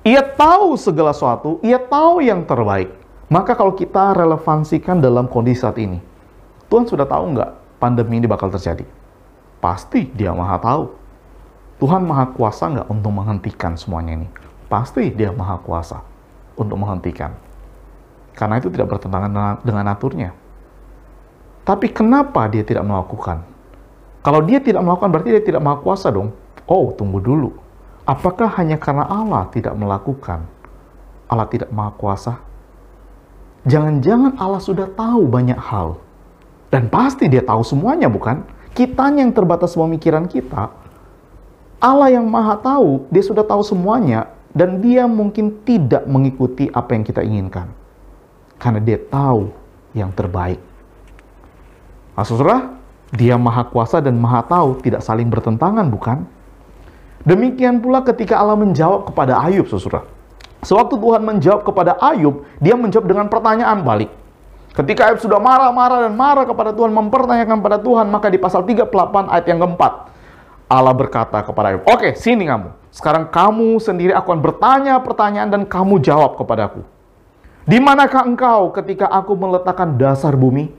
Ia tahu segala sesuatu, ia tahu yang terbaik. Maka kalau kita relevansikan dalam kondisi saat ini, Tuhan sudah tahu nggak pandemi ini bakal terjadi? Pasti dia maha tahu. Tuhan maha kuasa nggak untuk menghentikan semuanya ini? Pasti dia maha kuasa untuk menghentikan. Karena itu tidak bertentangan dengan naturnya. Tapi kenapa dia tidak melakukan? Kalau dia tidak melakukan, berarti dia tidak maha kuasa dong. Oh, tunggu dulu. Apakah hanya karena Allah tidak melakukan, Allah tidak maha kuasa? Jangan-jangan Allah sudah tahu banyak hal. Dan pasti dia tahu semuanya, bukan? Kitanya yang terbatas pemikiran kita. Allah yang maha tahu, dia sudah tahu semuanya, dan dia mungkin tidak mengikuti apa yang kita inginkan. Karena dia tahu yang terbaik. Nah, saudara, dia maha kuasa dan maha tahu, tidak saling bertentangan, bukan? Demikian pula ketika Allah menjawab kepada Ayub, saudara. Sewaktu Tuhan menjawab kepada Ayub, dia menjawab dengan pertanyaan balik. Ketika Ayub sudah marah-marah dan marah kepada Tuhan, mempertanyakan pada Tuhan, maka di pasal 38 ayat yang keempat, Allah berkata kepada Ayub, oke, sini kamu. Sekarang kamu sendiri akan bertanya pertanyaan dan kamu jawab kepadaku. Di manakah engkau ketika aku meletakkan dasar bumi?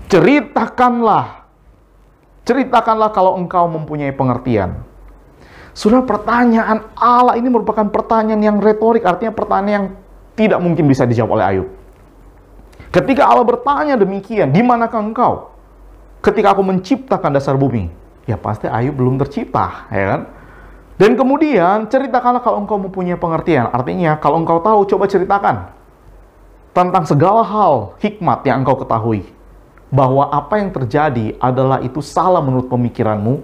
Ceritakanlah kalau engkau mempunyai pengertian. Saudara, pertanyaan Allah ini merupakan pertanyaan yang retorik, artinya pertanyaan yang tidak mungkin bisa dijawab oleh Ayub. Ketika Allah bertanya demikian, di manakah engkau? ketika aku menciptakan dasar bumi. Ya pasti Ayub belum tercipta, ya kan? Dan kemudian ceritakanlah kalau engkau mempunyai pengertian. Artinya kalau engkau tahu, coba ceritakan tentang segala hal hikmat yang engkau ketahui. Bahwa apa yang terjadi adalah itu salah menurut pemikiranmu,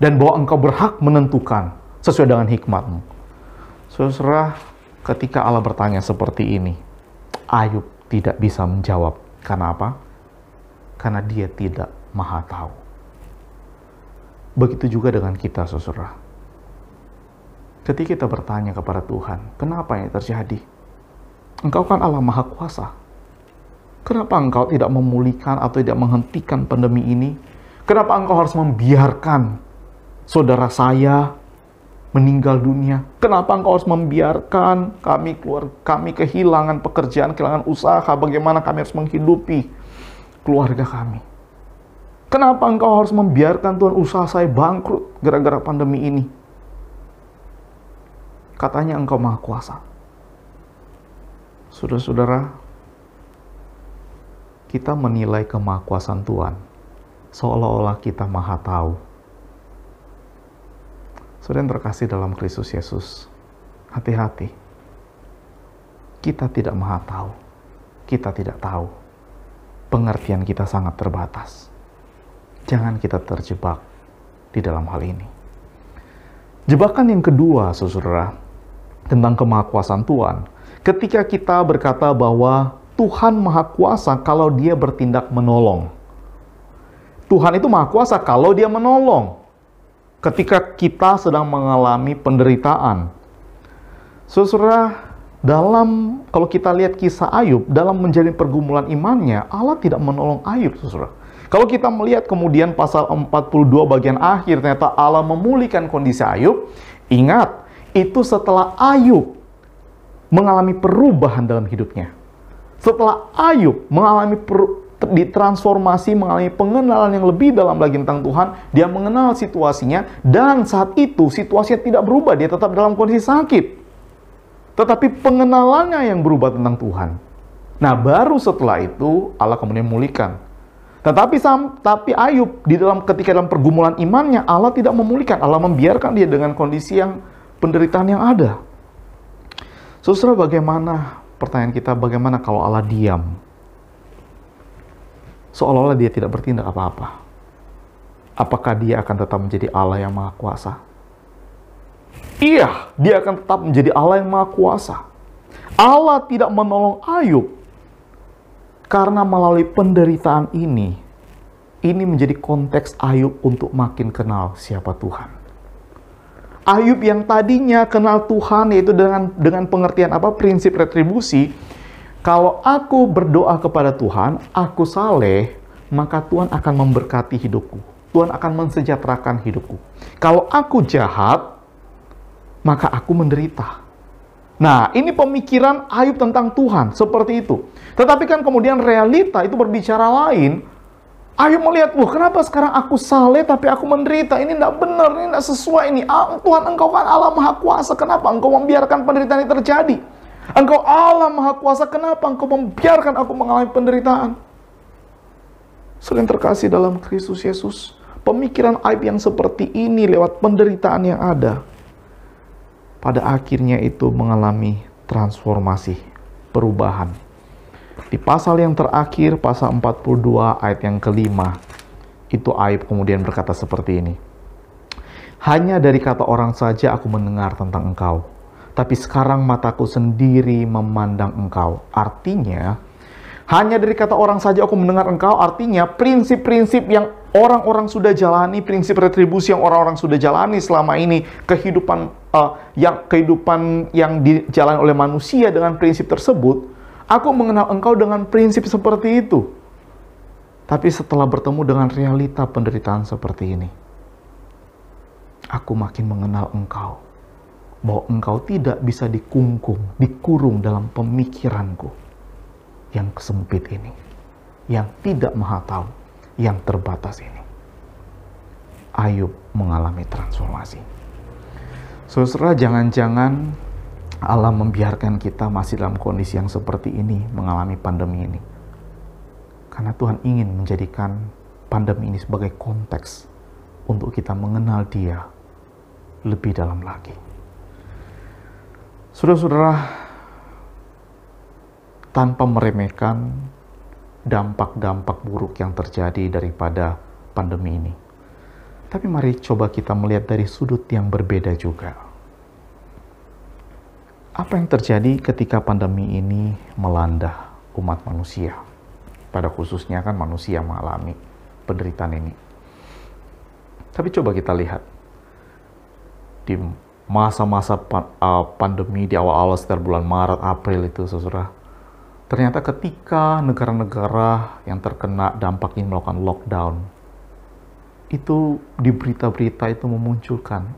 dan bahwa engkau berhak menentukan sesuai dengan hikmatmu. Saudara, ketika Allah bertanya seperti ini, Ayub tidak bisa menjawab. Karena apa? Karena dia tidak maha tahu. Begitu juga dengan kita, saudara. Ketika kita bertanya kepada Tuhan, kenapa ini terjadi? Engkau kan Allah Maha Kuasa. Kenapa engkau tidak memulihkan atau tidak menghentikan pandemi ini? Kenapa engkau harus membiarkan saudara saya meninggal dunia? Kenapa engkau harus membiarkan kami kehilangan pekerjaan, kehilangan usaha? Bagaimana kami harus menghidupi keluarga kami? Kenapa engkau harus membiarkan Tuhan usaha saya bangkrut gara-gara pandemi ini? Katanya engkau Maha Kuasa. Saudara-saudara, kita menilai kemahakuasaan Tuhan seolah-olah kita maha tahu. Saudara yang terkasih dalam Kristus Yesus, hati-hati. Kita tidak maha tahu. Kita tidak tahu. Pengertian kita sangat terbatas. Jangan kita terjebak di dalam hal ini. Jebakan yang kedua, saudara, tentang kemahakuasaan Tuhan. Ketika kita berkata bahwa Tuhan Maha Kuasa kalau Dia bertindak menolong. Tuhan itu Maha Kuasa kalau Dia menolong. Ketika kita sedang mengalami penderitaan. Saudara, kalau kita lihat kisah Ayub, dalam menjalin pergumulan imannya, Allah tidak menolong Ayub, saudara. Kalau kita melihat kemudian pasal 42 bagian akhir, ternyata Allah memulihkan kondisi Ayub. Ingat, itu setelah Ayub mengalami perubahan dalam hidupnya. Setelah Ayub mengalami ditransformasi, mengalami pengenalan yang lebih dalam lagi tentang Tuhan, dia mengenal situasinya, dan saat itu situasinya tidak berubah, dia tetap dalam kondisi sakit. Tetapi pengenalannya yang berubah tentang Tuhan. Nah, baru setelah itu Allah kemudian memulihkan. Tapi Ayub ketika dalam pergumulan imannya, Allah tidak memulihkan. Allah membiarkan dia dengan kondisi yang penderitaan yang ada. Saudara, pertanyaan kita, bagaimana kalau Allah diam? Seolah-olah dia tidak bertindak apa-apa. Apakah dia akan tetap menjadi Allah yang Maha Kuasa? Iya, dia akan tetap menjadi Allah yang Maha Kuasa. Allah tidak menolong Ayub karena melalui penderitaan ini menjadi konteks Ayub untuk makin kenal siapa Tuhan. Ayub yang tadinya kenal Tuhan, yaitu dengan pengertian prinsip retribusi. Kalau aku berdoa kepada Tuhan, aku saleh, maka Tuhan akan memberkati hidupku. Tuhan akan mensejahterakan hidupku. Kalau aku jahat, maka aku menderita. Nah, ini pemikiran Ayub tentang Tuhan, seperti itu. Tetapi kan kemudian realita itu berbicara lain. Ayub melihat, kenapa sekarang aku saleh tapi aku menderita? Ini tidak benar, ini tidak sesuai. Tuhan, engkau kan Allah Maha Kuasa, kenapa engkau membiarkan penderitaan ini terjadi? Engkau Allah Maha Kuasa, kenapa engkau membiarkan aku mengalami penderitaan? Selain terkasih dalam Kristus Yesus, pemikiran Ayub yang seperti ini lewat penderitaan yang ada, pada akhirnya itu mengalami transformasi, perubahan. Di pasal yang terakhir, pasal 42 ayat yang kelima, itu Ayub kemudian berkata seperti ini. Hanya dari kata orang saja aku mendengar tentang engkau, tapi sekarang mataku sendiri memandang engkau. Artinya, hanya dari kata orang saja aku mendengar engkau, artinya prinsip-prinsip yang orang-orang sudah jalani, prinsip retribusi yang orang-orang sudah jalani selama ini, kehidupan yang dijalani oleh manusia dengan prinsip tersebut, aku mengenal engkau dengan prinsip seperti itu. Tapi setelah bertemu dengan realita penderitaan seperti ini, aku makin mengenal engkau. Bahwa engkau tidak bisa dikurung dalam pemikiranku yang sempit ini, yang tidak maha tahu, yang terbatas ini. Ayub mengalami transformasi. Saudara, jangan-jangan Allah membiarkan kita masih dalam kondisi yang seperti ini, mengalami pandemi ini. Karena Tuhan ingin menjadikan pandemi ini sebagai konteks untuk kita mengenal Dia lebih dalam lagi. Saudara-saudara, tanpa meremehkan dampak-dampak buruk yang terjadi daripada pandemi ini, tapi mari coba kita melihat dari sudut yang berbeda juga. Apa yang terjadi ketika pandemi ini melanda umat manusia? Pada khususnya kan manusia mengalami penderitaan ini. Tapi coba kita lihat di masa-masa pandemi di awal-awal sekitar bulan Maret, April itu, saudara. Ternyata ketika negara-negara yang terkena dampak ini melakukan lockdown, itu di berita-berita itu memunculkan,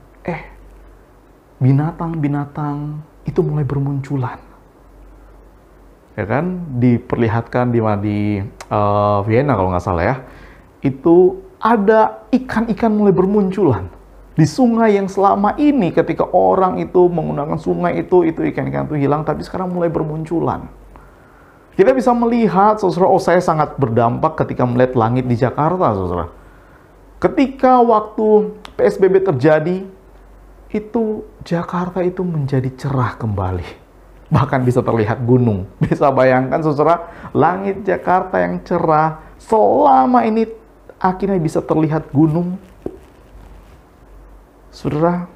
binatang-binatang itu mulai bermunculan. Ya kan, diperlihatkan di Vienna kalau nggak salah ya, itu ada ikan-ikan mulai bermunculan di sungai yang selama ini ketika orang itu menggunakan sungai itu ikan-ikan itu hilang, tapi sekarang mulai bermunculan. Kita bisa melihat, saudara, saya sangat berdampak ketika melihat langit di Jakarta, saudara. Ketika waktu PSBB terjadi, itu Jakarta itu menjadi cerah kembali. Bahkan bisa terlihat gunung. Bisa bayangkan, saudara, langit Jakarta yang cerah, selama ini akhirnya bisa terlihat gunung. Saudara,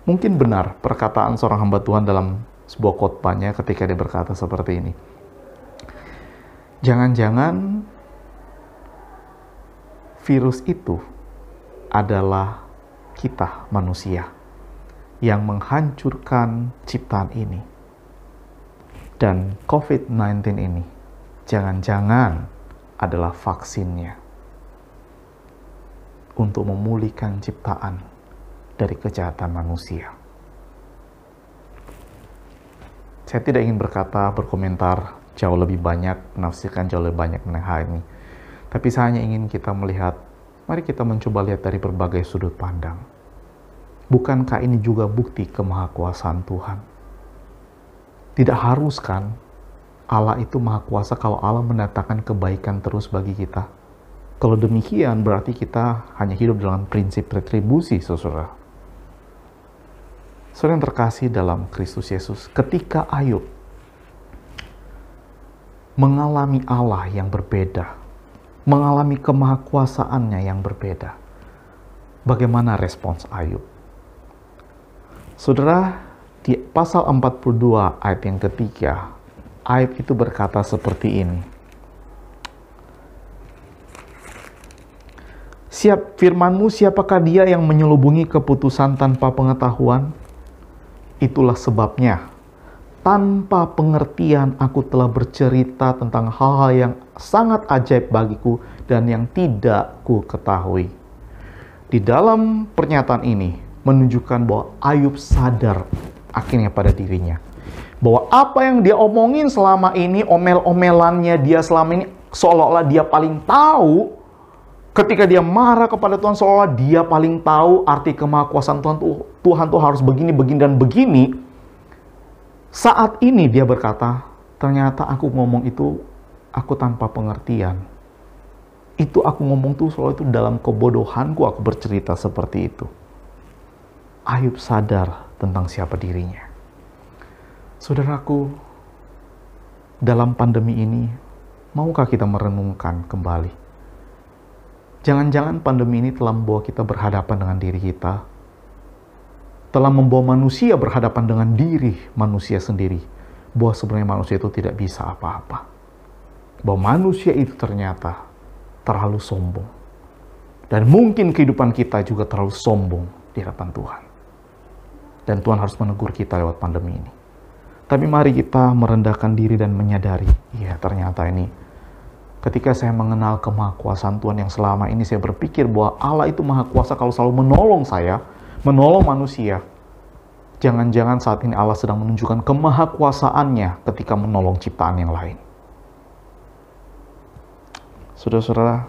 mungkin benar perkataan seorang hamba Tuhan dalam sebuah khotbahnya ketika dia berkata seperti ini. Jangan-jangan virus itu adalah kita manusia yang menghancurkan ciptaan ini. Dan COVID-19 ini jangan-jangan adalah vaksinnya untuk memulihkan ciptaan dari kejahatan manusia. Saya tidak ingin berkomentar jauh lebih banyak, menafsirkan jauh lebih banyak mengenai hal ini. Tapi saya hanya ingin kita melihat, mari kita mencoba lihat dari berbagai sudut pandang. Bukankah ini juga bukti kemahakuasaan Tuhan? Tidak harus kan Allah itu maha kuasa kalau Allah mendatangkan kebaikan terus bagi kita? Kalau demikian berarti kita hanya hidup dalam prinsip retribusi, saudara. Saudara yang terkasih dalam Kristus Yesus, ketika Ayub mengalami Allah yang berbeda, mengalami kemahakuasaannya yang berbeda, bagaimana respons Ayub? Saudara, di pasal 42 ayat yang ketiga, Ayub itu berkata seperti ini. Firman-Mu, siapakah dia yang menyelubungi keputusan tanpa pengetahuan? Itulah sebabnya, tanpa pengertian aku telah bercerita tentang hal-hal yang sangat ajaib bagiku dan yang tidak ku ketahui. Di dalam pernyataan ini menunjukkan bahwa Ayub sadar akhirnya pada dirinya. Bahwa apa yang dia omongin selama ini, omel-omelannya dia selama ini, seolah-olah dia paling tahu. Ketika dia marah kepada Tuhan, seolah dia paling tahu arti kemahakuasaan Tuhan. Tuhan tuh harus begini, begini, dan begini. Saat ini dia berkata, ternyata aku ngomong itu, aku tanpa pengertian. Itu aku ngomong tuh soal itu dalam kebodohanku aku bercerita seperti itu. Ayub sadar tentang siapa dirinya. Saudaraku, dalam pandemi ini, maukah kita merenungkan kembali? Jangan-jangan pandemi ini telah membawa kita berhadapan dengan diri kita, telah membawa manusia berhadapan dengan diri manusia sendiri, bahwa sebenarnya manusia itu tidak bisa apa-apa. Bahwa manusia itu ternyata terlalu sombong. Dan mungkin kehidupan kita juga terlalu sombong di hadapan Tuhan. Dan Tuhan harus menegur kita lewat pandemi ini. Tapi mari kita merendahkan diri dan menyadari, ya ternyata ini, ketika saya mengenal kemahakuasaan Tuhan yang selama ini saya berpikir bahwa Allah itu maha kuasa kalau selalu menolong saya, menolong manusia. Jangan-jangan saat ini Allah sedang menunjukkan kemahakuasaannya ketika menolong ciptaan yang lain. Saudara-saudara,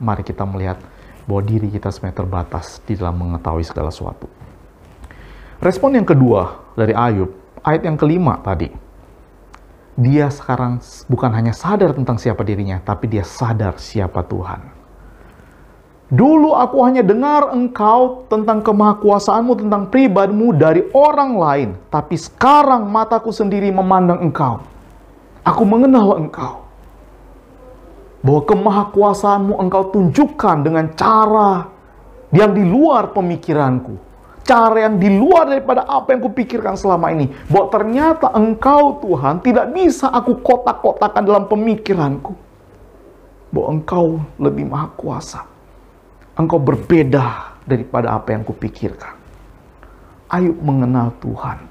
mari kita melihat bahwa diri kita sebenarnya terbatas di dalam mengetahui segala sesuatu. Respon yang kedua dari Ayub, ayat yang kelima tadi. Dia sekarang bukan hanya sadar tentang siapa dirinya, tapi dia sadar siapa Tuhan. Dulu aku hanya dengar Engkau tentang kemahakuasaanmu, tentang pribadimu dari orang lain. Tapi sekarang mataku sendiri memandang Engkau. Aku mengenal Engkau. Bahwa kemahakuasaanmu Engkau tunjukkan dengan cara yang di luar pemikiranku. Cara yang di luar daripada apa yang kupikirkan selama ini. Bahwa ternyata Engkau Tuhan tidak bisa aku kotak-kotakan dalam pemikiranku. Bahwa Engkau lebih maha kuasa. Engkau berbeda daripada apa yang kupikirkan. Ayub mengenal Tuhan.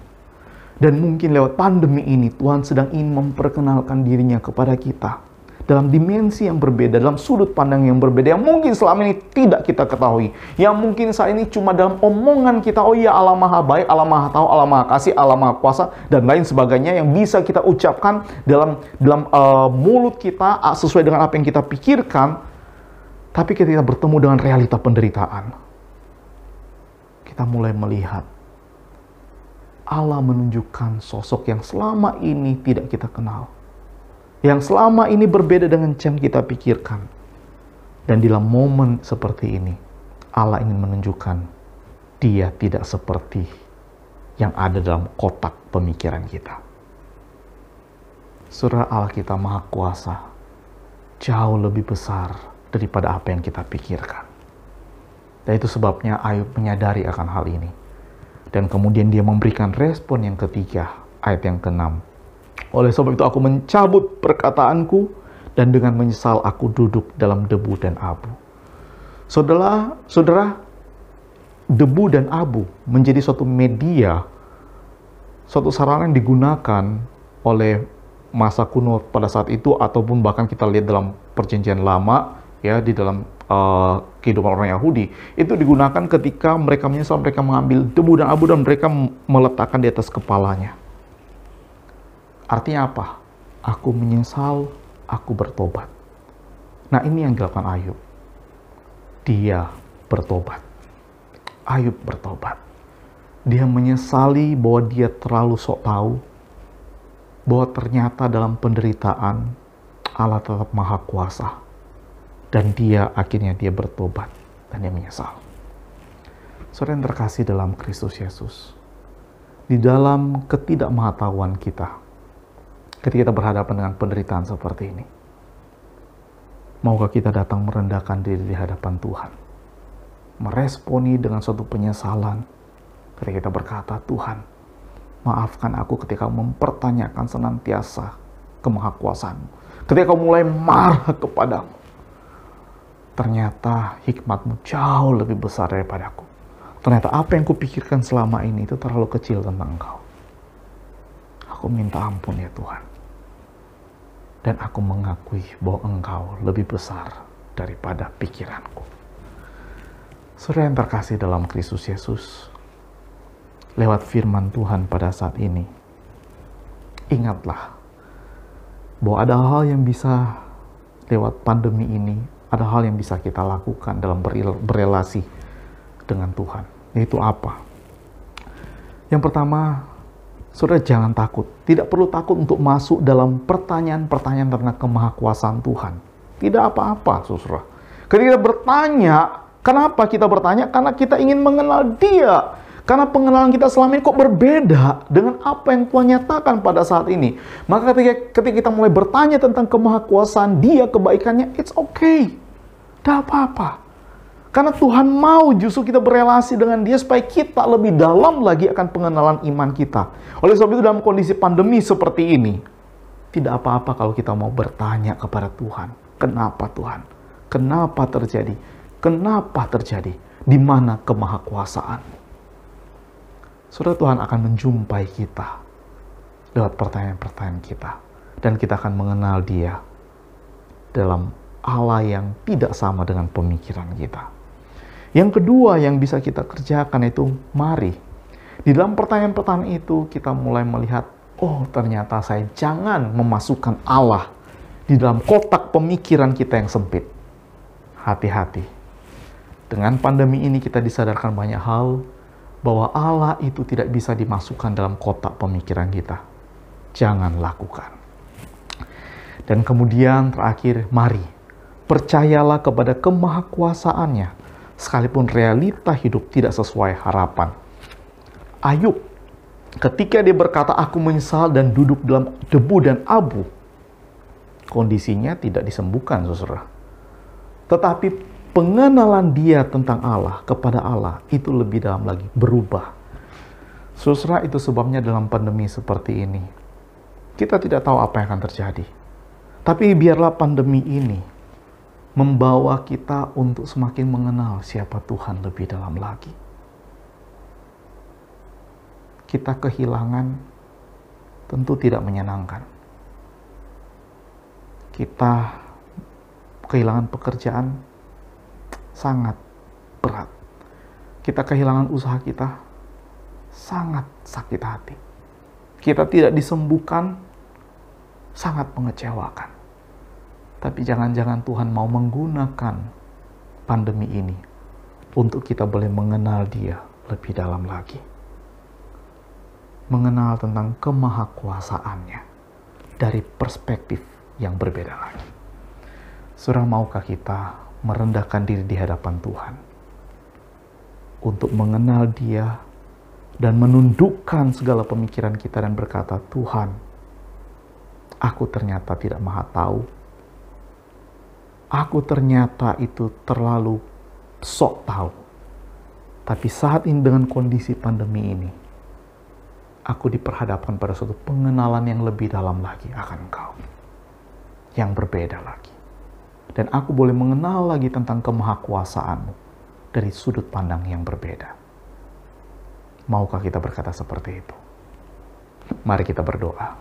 Dan mungkin lewat pandemi ini Tuhan sedang ingin memperkenalkan dirinya kepada kita. Dalam dimensi yang berbeda, dalam sudut pandang yang berbeda. Yang mungkin selama ini tidak kita ketahui. Yang mungkin saat ini cuma dalam omongan kita. Oh iya, Allah maha baik, Allah maha tahu, Allah maha kasih, Allah maha kuasa. Dan lain sebagainya yang bisa kita ucapkan dalam mulut kita sesuai dengan apa yang kita pikirkan. Tapi ketika bertemu dengan realita penderitaan, kita mulai melihat Allah menunjukkan sosok yang selama ini tidak kita kenal. Yang selama ini berbeda dengan yang kita pikirkan. Dan dalam momen seperti ini, Allah ingin menunjukkan Dia tidak seperti yang ada dalam kotak pemikiran kita. Surah Allah kita maha kuasa, jauh lebih besar daripada apa yang kita pikirkan. Dan itu sebabnya Ayub menyadari akan hal ini. Dan kemudian dia memberikan respon yang ketiga, ayat yang ke-6. Oleh sebab itu aku mencabut perkataanku, dan dengan menyesal aku duduk dalam debu dan abu. Saudara, debu dan abu menjadi suatu media, suatu sarana yang digunakan oleh masa kuno pada saat itu, ataupun bahkan kita lihat dalam perjanjian lama, ya, di dalam kehidupan orang Yahudi, itu digunakan ketika mereka menyesal, mereka mengambil debu dan abu dan mereka meletakkan di atas kepalanya. Artinya apa? Aku menyesal, aku bertobat. Nah, ini yang dilakukan Ayub. Dia bertobat. Ayub bertobat. Dia menyesali bahwa dia terlalu sok tahu, bahwa ternyata dalam penderitaan Allah tetap maha kuasa. Dan akhirnya dia bertobat dan dia menyesal. Saudara yang terkasih dalam Kristus Yesus, di dalam ketidakmengetahuan kita, ketika kita berhadapan dengan penderitaan seperti ini, maukah kita datang merendahkan diri di hadapan Tuhan, meresponi dengan suatu penyesalan ketika kita berkata, Tuhan, maafkan aku ketika mempertanyakan senantiasa kemahakuasaanmu, ketika kau mulai marah kepadamu. Ternyata hikmatmu jauh lebih besar daripadaku. Ternyata apa yang kupikirkan selama ini itu terlalu kecil tentang Engkau. Aku minta ampun ya Tuhan. Dan aku mengakui bahwa Engkau lebih besar daripada pikiranku. Saudara yang terkasih dalam Kristus Yesus, lewat firman Tuhan pada saat ini, ingatlah bahwa ada hal yang bisa lewat pandemi ini, ada hal yang bisa kita lakukan dalam berelasi dengan Tuhan. Yaitu apa? Yang pertama, saudara jangan takut. Tidak perlu takut untuk masuk dalam pertanyaan-pertanyaan tentang kemahakuasaan Tuhan. Tidak apa-apa, saudara. Ketika kita bertanya, kenapa kita bertanya? Karena kita ingin mengenal Dia. Karena pengenalan kita selama ini kok berbeda dengan apa yang Tuhan nyatakan pada saat ini. Maka ketika kita mulai bertanya tentang kemahakuasaan Dia, kebaikannya, it's okay. Tidak apa-apa. Karena Tuhan mau justru kita berelasi dengan Dia supaya kita lebih dalam lagi akan pengenalan iman kita. Oleh sebab itu dalam kondisi pandemi seperti ini, tidak apa-apa kalau kita mau bertanya kepada Tuhan. Kenapa Tuhan? Kenapa terjadi? Kenapa terjadi? Di mana kemahakuasaan? Saudara, Tuhan akan menjumpai kita lewat pertanyaan-pertanyaan kita. Dan kita akan mengenal Dia dalam Allah yang tidak sama dengan pemikiran kita. Yang kedua yang bisa kita kerjakan itu, mari. Di dalam pertanyaan-pertanyaan itu kita mulai melihat, oh ternyata saya jangan memasukkan Allah di dalam kotak pemikiran kita yang sempit. Hati-hati. Dengan pandemi ini kita disadarkan banyak hal, bahwa Allah itu tidak bisa dimasukkan dalam kotak pemikiran kita. Jangan lakukan. Dan kemudian terakhir, mari Percayalah kepada kemahakuasaannya, sekalipun realita hidup tidak sesuai harapan. Ayub, ketika dia berkata, aku menyesal dan duduk dalam debu dan abu, kondisinya tidak disembuhkan, saudara. Tetapi pengenalan dia tentang Allah, kepada Allah, itu lebih dalam lagi, berubah. Saudara, itu sebabnya dalam pandemi seperti ini, kita tidak tahu apa yang akan terjadi. Tapi biarlah pandemi ini membawa kita untuk semakin mengenal siapa Tuhan lebih dalam lagi. Kita kehilangan tentu tidak menyenangkan. Kita kehilangan pekerjaan sangat berat. Kita kehilangan usaha kita sangat sakit hati. Kita tidak disembuhkan, sangat mengecewakan. Tapi jangan-jangan Tuhan mau menggunakan pandemi ini untuk kita boleh mengenal Dia lebih dalam lagi. Mengenal tentang kemahakuasaannya dari perspektif yang berbeda lagi. Saudara, maukah kita merendahkan diri di hadapan Tuhan untuk mengenal Dia dan menundukkan segala pemikiran kita dan berkata, Tuhan, aku ternyata tidak maha tahu. Aku ternyata itu terlalu sok tahu. Tapi saat ini dengan kondisi pandemi ini, aku diperhadapkan pada suatu pengenalan yang lebih dalam lagi akan Engkau. Yang berbeda lagi. Dan aku boleh mengenal lagi tentang kemahakuasaan-Mu dari sudut pandang yang berbeda. Maukah kita berkata seperti itu? Mari kita berdoa.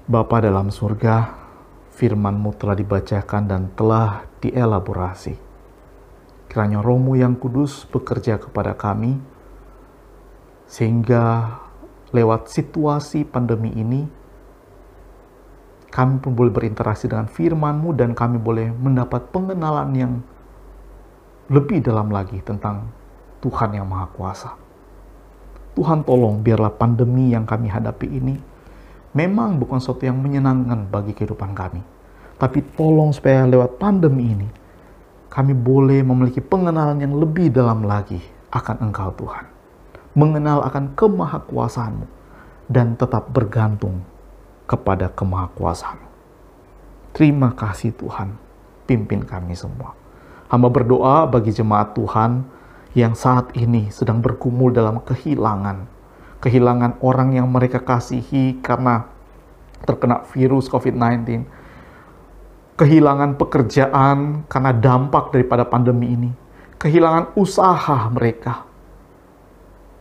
Bapa dalam surga, firman-Mu telah dibacakan dan telah dielaborasi. Kiranya Roh-Mu yang kudus bekerja kepada kami, sehingga lewat situasi pandemi ini, kami pun boleh berinteraksi dengan firman-Mu dan kami boleh mendapat pengenalan yang lebih dalam lagi tentang Tuhan yang Maha Kuasa. Tuhan tolong biarlah pandemi yang kami hadapi ini memang bukan sesuatu yang menyenangkan bagi kehidupan kami. Tapi tolong supaya lewat pandemi ini, kami boleh memiliki pengenalan yang lebih dalam lagi akan Engkau Tuhan. Mengenal akan kemahakuasaan-Mu dan tetap bergantung kepada kemahakuasaan-Mu. Terima kasih Tuhan, pimpin kami semua. Hamba berdoa bagi jemaat Tuhan yang saat ini sedang bergumul dalam kehilangan orang yang mereka kasihi karena terkena virus COVID-19, kehilangan pekerjaan karena dampak daripada pandemi ini, kehilangan usaha mereka,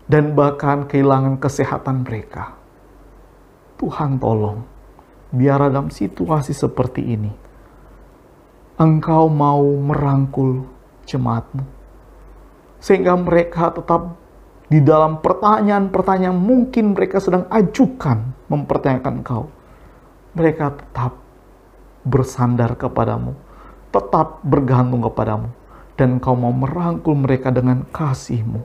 dan bahkan kehilangan kesehatan mereka. Tuhan tolong, biar dalam situasi seperti ini, Engkau mau merangkul jemaat-Mu, sehingga mereka tetap di dalam pertanyaan-pertanyaan mungkin mereka sedang ajukan, mempertanyakan Engkau. Mereka tetap bersandar kepadamu, tetap bergantung kepadamu, dan Engkau mau merangkul mereka dengan kasih-Mu,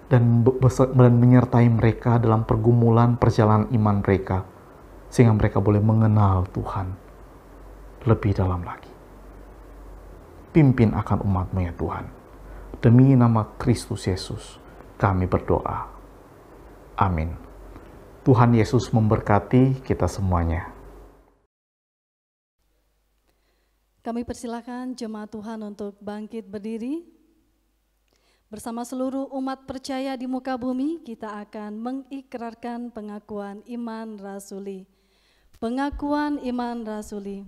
dan menyertai mereka dalam pergumulan perjalanan iman mereka, sehingga mereka boleh mengenal Tuhan lebih dalam lagi. Pimpin akan umat-Mu ya Tuhan. Demi nama Kristus Yesus, kami berdoa. Amin. Tuhan Yesus memberkati kita semuanya. Kami persilakan jemaat Tuhan untuk bangkit berdiri. Bersama seluruh umat percaya di muka bumi, kita akan mengikrarkan pengakuan iman rasuli. Pengakuan iman rasuli.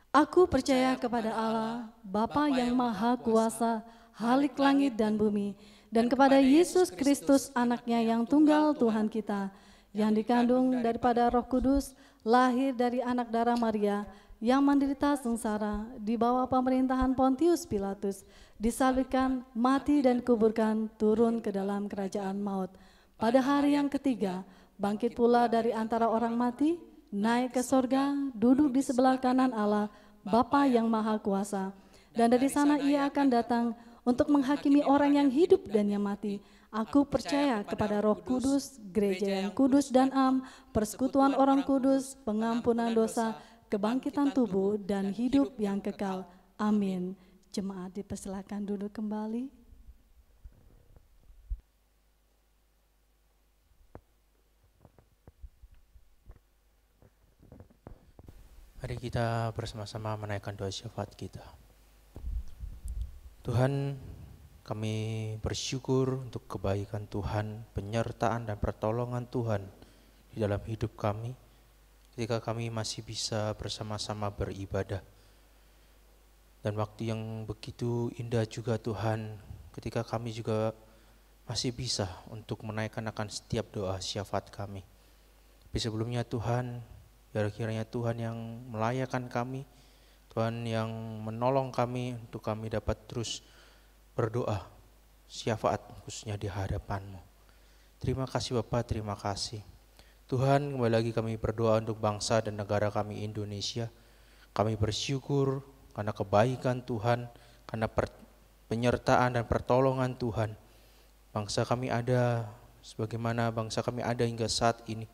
Aku percaya kepada Allah, Bapa yang Maha Kuasa, Halik langit dan bumi, dan kepada Yesus Kristus anaknya yang tunggal Tuhan kita, yang dikandung daripada Roh Kudus, lahir dari anak darah Maria, yang menderita sengsara di bawah pemerintahan Pontius Pilatus, disalibkan, mati dan kuburkan, turun ke dalam kerajaan maut. Pada hari yang ketiga, bangkit pula dari antara orang mati, naik ke sorga, duduk di sebelah kanan Allah, Bapa yang Maha Kuasa, dan dari sana ia akan datang untuk menghakimi orang yang hidup dan yang mati. Aku percaya kepada Roh Kudus, gereja yang kudus dan am, persekutuan orang kudus, pengampunan dosa, kebangkitan tubuh, dan hidup yang kekal. Amin. Jemaat dipersilakan duduk kembali. Mari kita bersama-sama menaikkan doa syafaat kita. Tuhan, kami bersyukur untuk kebaikan Tuhan, penyertaan dan pertolongan Tuhan di dalam hidup kami, ketika kami masih bisa bersama-sama beribadah. Dan waktu yang begitu indah juga Tuhan, ketika kami juga masih bisa untuk menaikkan akan setiap doa syafaat kami. Tapi sebelumnya Tuhan, biar kiranya Tuhan yang melayakan kami, Tuhan yang menolong kami untuk kami dapat terus berdoa syafaat khususnya di hadapan-Mu. Terima kasih Bapak, terima kasih. Tuhan, kembali lagi kami berdoa untuk bangsa dan negara kami Indonesia. Kami bersyukur karena kebaikan Tuhan, karena penyertaan dan pertolongan Tuhan. Bangsa kami ada sebagaimana bangsa kami ada hingga saat ini.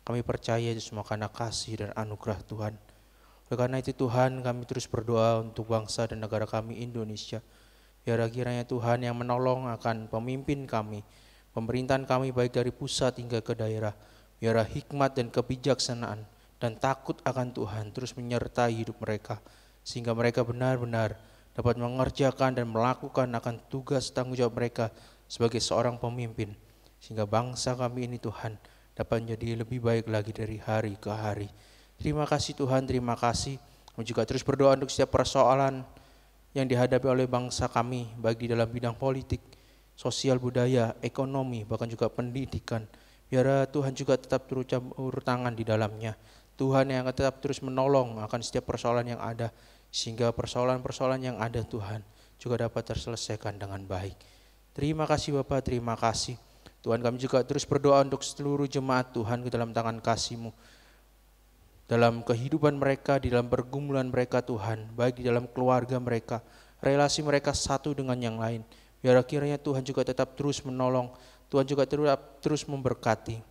Kami percaya itu semua karena kasih dan anugerah Tuhan. Oleh karena itu Tuhan, kami terus berdoa untuk bangsa dan negara kami Indonesia. Biar kiranya Tuhan yang menolong akan pemimpin kami, pemerintahan kami baik dari pusat hingga ke daerah. Biar hikmat dan kebijaksanaan dan takut akan Tuhan terus menyertai hidup mereka, sehingga mereka benar-benar dapat mengerjakan dan melakukan akan tugas tanggung jawab mereka sebagai seorang pemimpin, sehingga bangsa kami ini Tuhan dapat menjadi lebih baik lagi dari hari ke hari. Terima kasih Tuhan, terima kasih. Kami juga terus berdoa untuk setiap persoalan yang dihadapi oleh bangsa kami, baik di dalam bidang politik, sosial, budaya, ekonomi, bahkan juga pendidikan. Biar Tuhan juga tetap turut campur tangan di dalamnya. Tuhan yang akan tetap terus menolong akan setiap persoalan yang ada, sehingga persoalan-persoalan yang ada Tuhan juga dapat terselesaikan dengan baik. Terima kasih Bapak, terima kasih. Tuhan, kami juga terus berdoa untuk seluruh jemaat Tuhan ke dalam tangan kasih-Mu. Dalam kehidupan mereka, di dalam pergumulan mereka Tuhan, baik di dalam keluarga mereka, relasi mereka satu dengan yang lain. Biar kiranya Tuhan juga tetap terus menolong, Tuhan juga terus memberkati.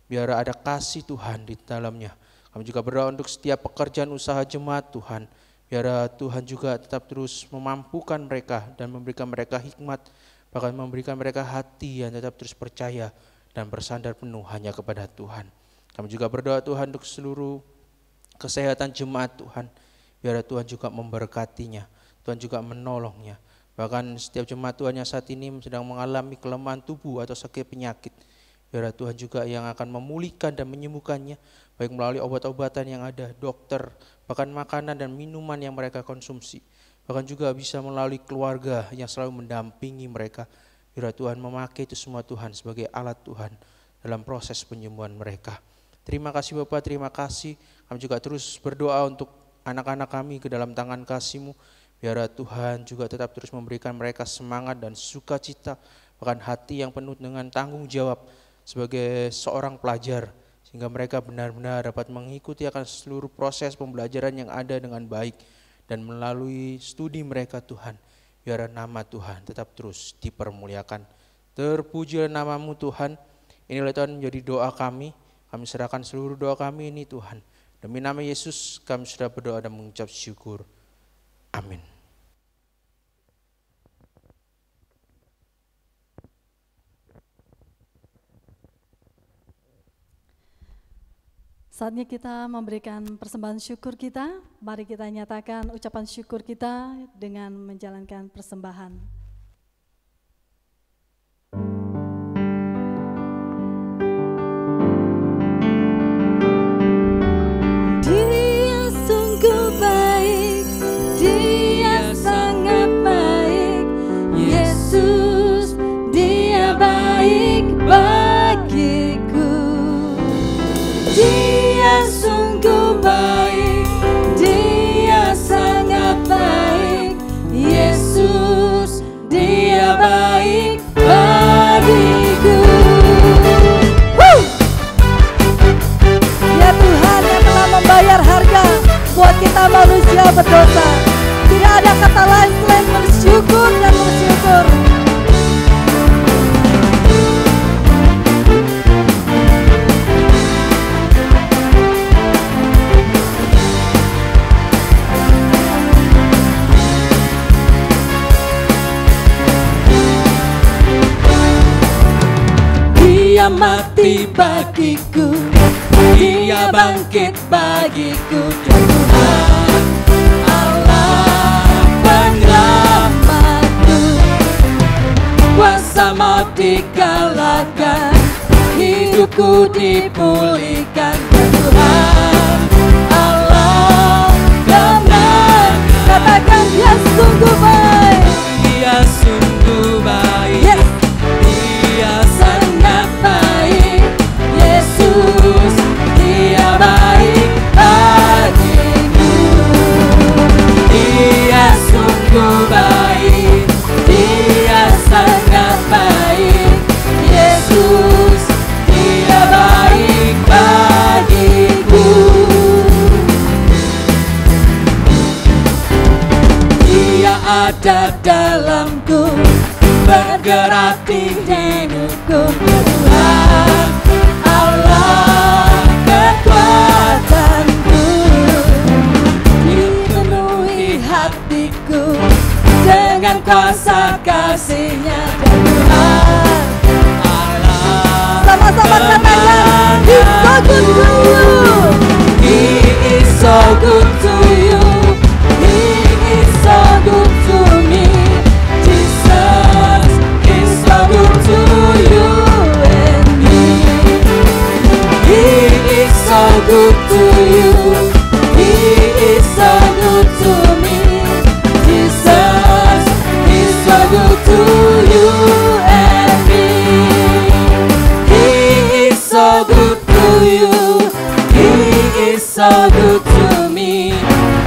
Biar ada kasih Tuhan di dalamnya. Kami juga berdoa untuk setiap pekerjaan usaha jemaat Tuhan. Biar Tuhan juga tetap terus memampukan mereka dan memberikan mereka hikmat, bahkan memberikan mereka hati yang tetap terus percaya dan bersandar penuh hanya kepada Tuhan. Kami juga berdoa Tuhan untuk seluruh kesehatan jemaat Tuhan, biar Tuhan juga memberkatinya, Tuhan juga menolongnya. Bahkan setiap jemaat Tuhan yang saat ini sedang mengalami kelemahan tubuh atau sakit penyakit, biar Tuhan juga yang akan memulihkan dan menyembuhkannya, baik melalui obat-obatan yang ada, dokter, bahkan makanan dan minuman yang mereka konsumsi. Bahkan juga bisa melalui keluarga yang selalu mendampingi mereka, biar Tuhan memakai itu semua Tuhan sebagai alat Tuhan dalam proses penyembuhan mereka. Terima kasih Bapak, terima kasih. Kami juga terus berdoa untuk anak-anak kami ke dalam tangan kasih-Mu. Biar Tuhan juga tetap terus memberikan mereka semangat dan sukacita, bahkan hati yang penuh dengan tanggung jawab sebagai seorang pelajar, sehingga mereka benar-benar dapat mengikuti akan seluruh proses pembelajaran yang ada dengan baik. Dan melalui studi mereka Tuhan, biar nama Tuhan tetap terus dipermuliakan. Terpujilah nama-Mu Tuhan. Inilah Tuhan menjadi doa kami. Kami serahkan seluruh doa kami ini Tuhan. Demi nama Yesus kami sudah berdoa dan mengucap syukur. Amin. Saatnya kita memberikan persembahan syukur kita. Mari kita nyatakan ucapan syukur kita dengan menjalankan persembahan. Baik bagiku. Ya Tuhan yang telah membayar harga buat kita manusia berdosa. Tidak ada kata lain selain bersyukur dan bersyukur Dia mati bagiku, Dia bangkit bagiku. Tuhan Allah penyelamatku, kuasa maut dikalahkan, hidupku dipulihkan. Tuhan Allah benar, katakan Dia sungguh baik. Dia sungguh baik, yes. Dia sangat baik. Yesus, Dia baik bagiku. Dia sungguh baik, Dia sangat baik. Yesus, Dia baik bagiku. Dia ada dalamku, bergerak di hidupku. Tuhan Allah kekuatanku, dipenuhi hatiku dengan kuasa kasih-Nya. Dan Tuhan Allah sama-sama katakan, He is so good to you. He is so good to me. Jesus is so good to you and me. He is so good to you. He is so good to me. Jesus is so good to you and me. He is so good to you. He is so good to me.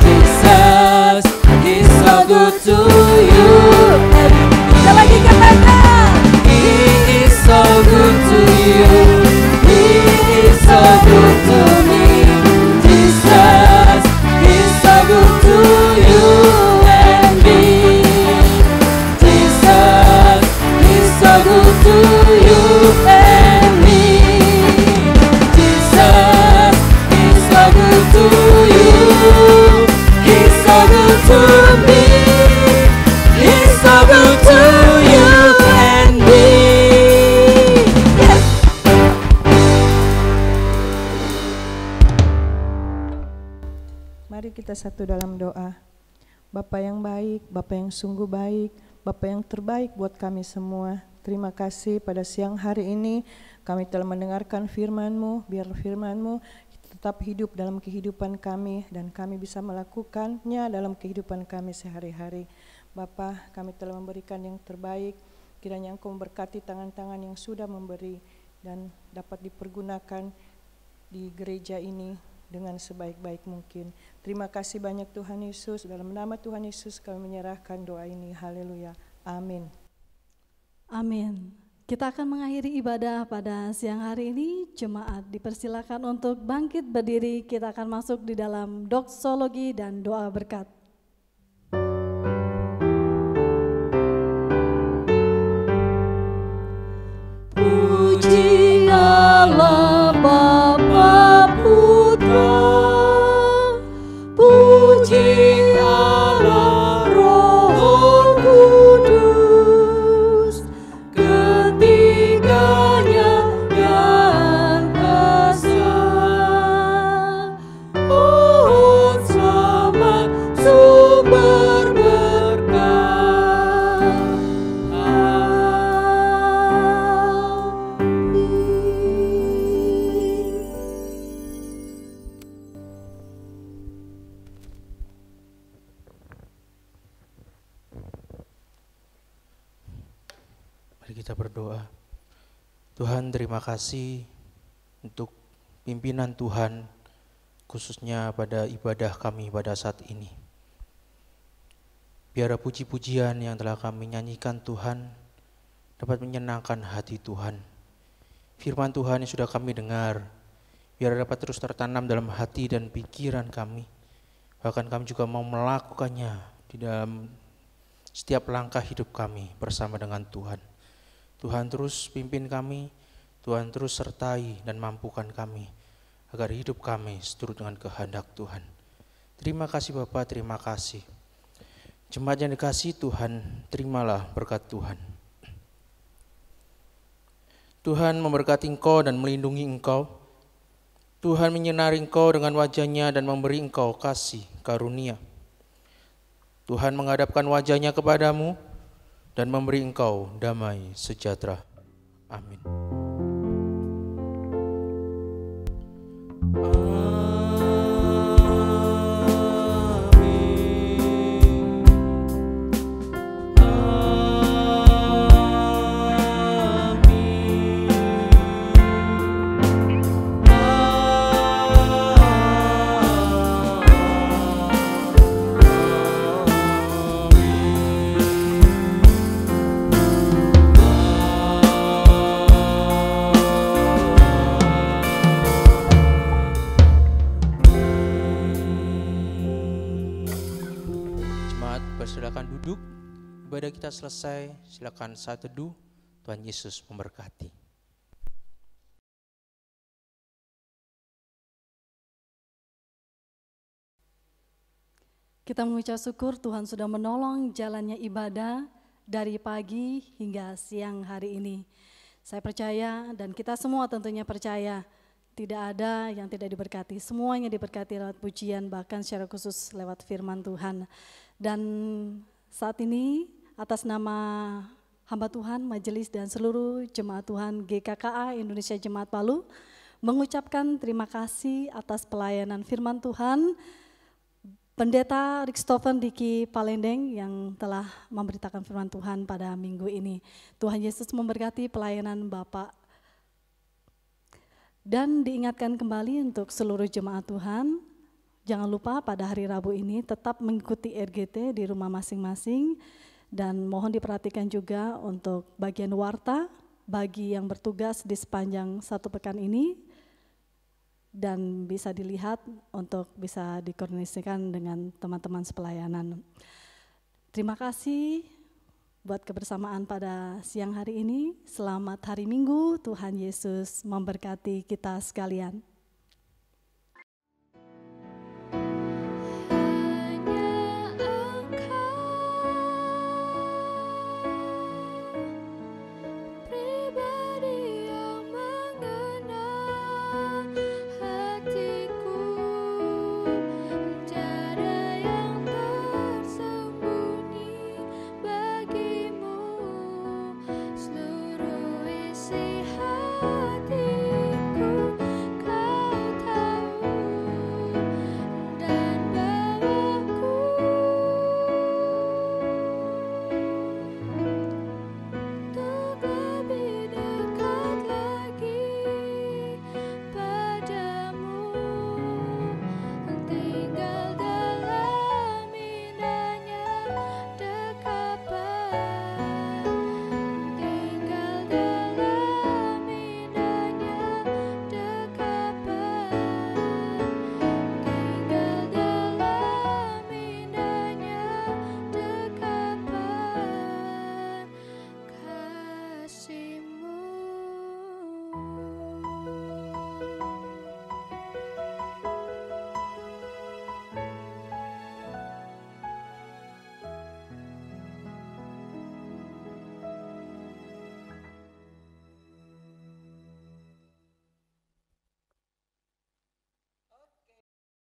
Jesus is so good to you. Kita lagi katakan, He is so good to you. He is so good to me. Jesus is so good to you and me. Jesus is so good to you and me. Jesus is so good to you. He's so good to me. He's so good to you and me. Yes. Mari kita satu dalam doa. Bapa yang baik, Bapa yang sungguh baik, Bapa yang terbaik buat kami semua. Terima kasih pada siang hari ini kami telah mendengarkan firman-Mu. Biar firman-Mu tetap hidup dalam kehidupan kami dan kami bisa melakukannya dalam kehidupan kami sehari-hari. Bapa, kami telah memberikan yang terbaik. Kiranya Engkau memberkati tangan-tangan yang sudah memberi dan dapat dipergunakan di gereja ini dengan sebaik-baik mungkin. Terima kasih banyak Tuhan Yesus. Dalam nama Tuhan Yesus kami menyerahkan doa ini. Haleluya. Amin. Amin. Kita akan mengakhiri ibadah pada siang hari ini. Jemaat dipersilakan untuk bangkit berdiri. Kita akan masuk di dalam doksologi dan doa berkat. Puji Allah Bapa Putra, puji Allah Roh Kudus, ketiganya yang esa. Oh selamat sumber berkah. Mari kita berdoa. Tuhan, terima kasih untuk pimpinan Tuhan, khususnya pada ibadah kami pada saat ini. Biar puji-pujian yang telah kami nyanyikan Tuhan dapat menyenangkan hati Tuhan. Firman Tuhan yang sudah kami dengar, biar dapat terus tertanam dalam hati dan pikiran kami. Bahkan kami juga mau melakukannya di dalam setiap langkah hidup kami bersama dengan Tuhan. Tuhan terus pimpin kami, Tuhan terus sertai dan mampukan kami, agar hidup kami seturut dengan kehendak Tuhan. Terima kasih Bapa, terima kasih. Jemaat yang dikasihi Tuhan, terimalah berkat Tuhan. Tuhan memberkati engkau dan melindungi engkau. Tuhan menyinari engkau dengan wajah-Nya dan memberi engkau kasih karunia. Tuhan menghadapkan wajah-Nya kepadamu dan memberi engkau damai sejahtera. Amin. Silakan duduk, ibadah kita selesai, silakan saat teduh. Tuhan Yesus memberkati. Kita mengucap syukur Tuhan sudah menolong jalannya ibadah dari pagi hingga siang hari ini. Saya percaya dan kita semua tentunya percaya tidak ada yang tidak diberkati. Semuanya diberkati lewat pujian, bahkan secara khusus lewat firman Tuhan. Dan saat ini atas nama hamba Tuhan, majelis dan seluruh jemaat Tuhan GKKA Indonesia Jemaat Palu mengucapkan terima kasih atas pelayanan firman Tuhan Pendeta Rikstofen Diki Palendeng yang telah memberitakan firman Tuhan pada minggu ini. Tuhan Yesus memberkati pelayanan Bapak. Dan diingatkan kembali untuk seluruh jemaat Tuhan, jangan lupa pada hari Rabu ini tetap mengikuti RGT di rumah masing-masing. Dan mohon diperhatikan juga untuk bagian warta bagi yang bertugas di sepanjang satu pekan ini. Dan bisa dilihat untuk bisa dikoordinasikan dengan teman-teman sepelayanan. Terima kasih buat kebersamaan pada siang hari ini. Selamat hari Minggu, Tuhan Yesus memberkati kita sekalian.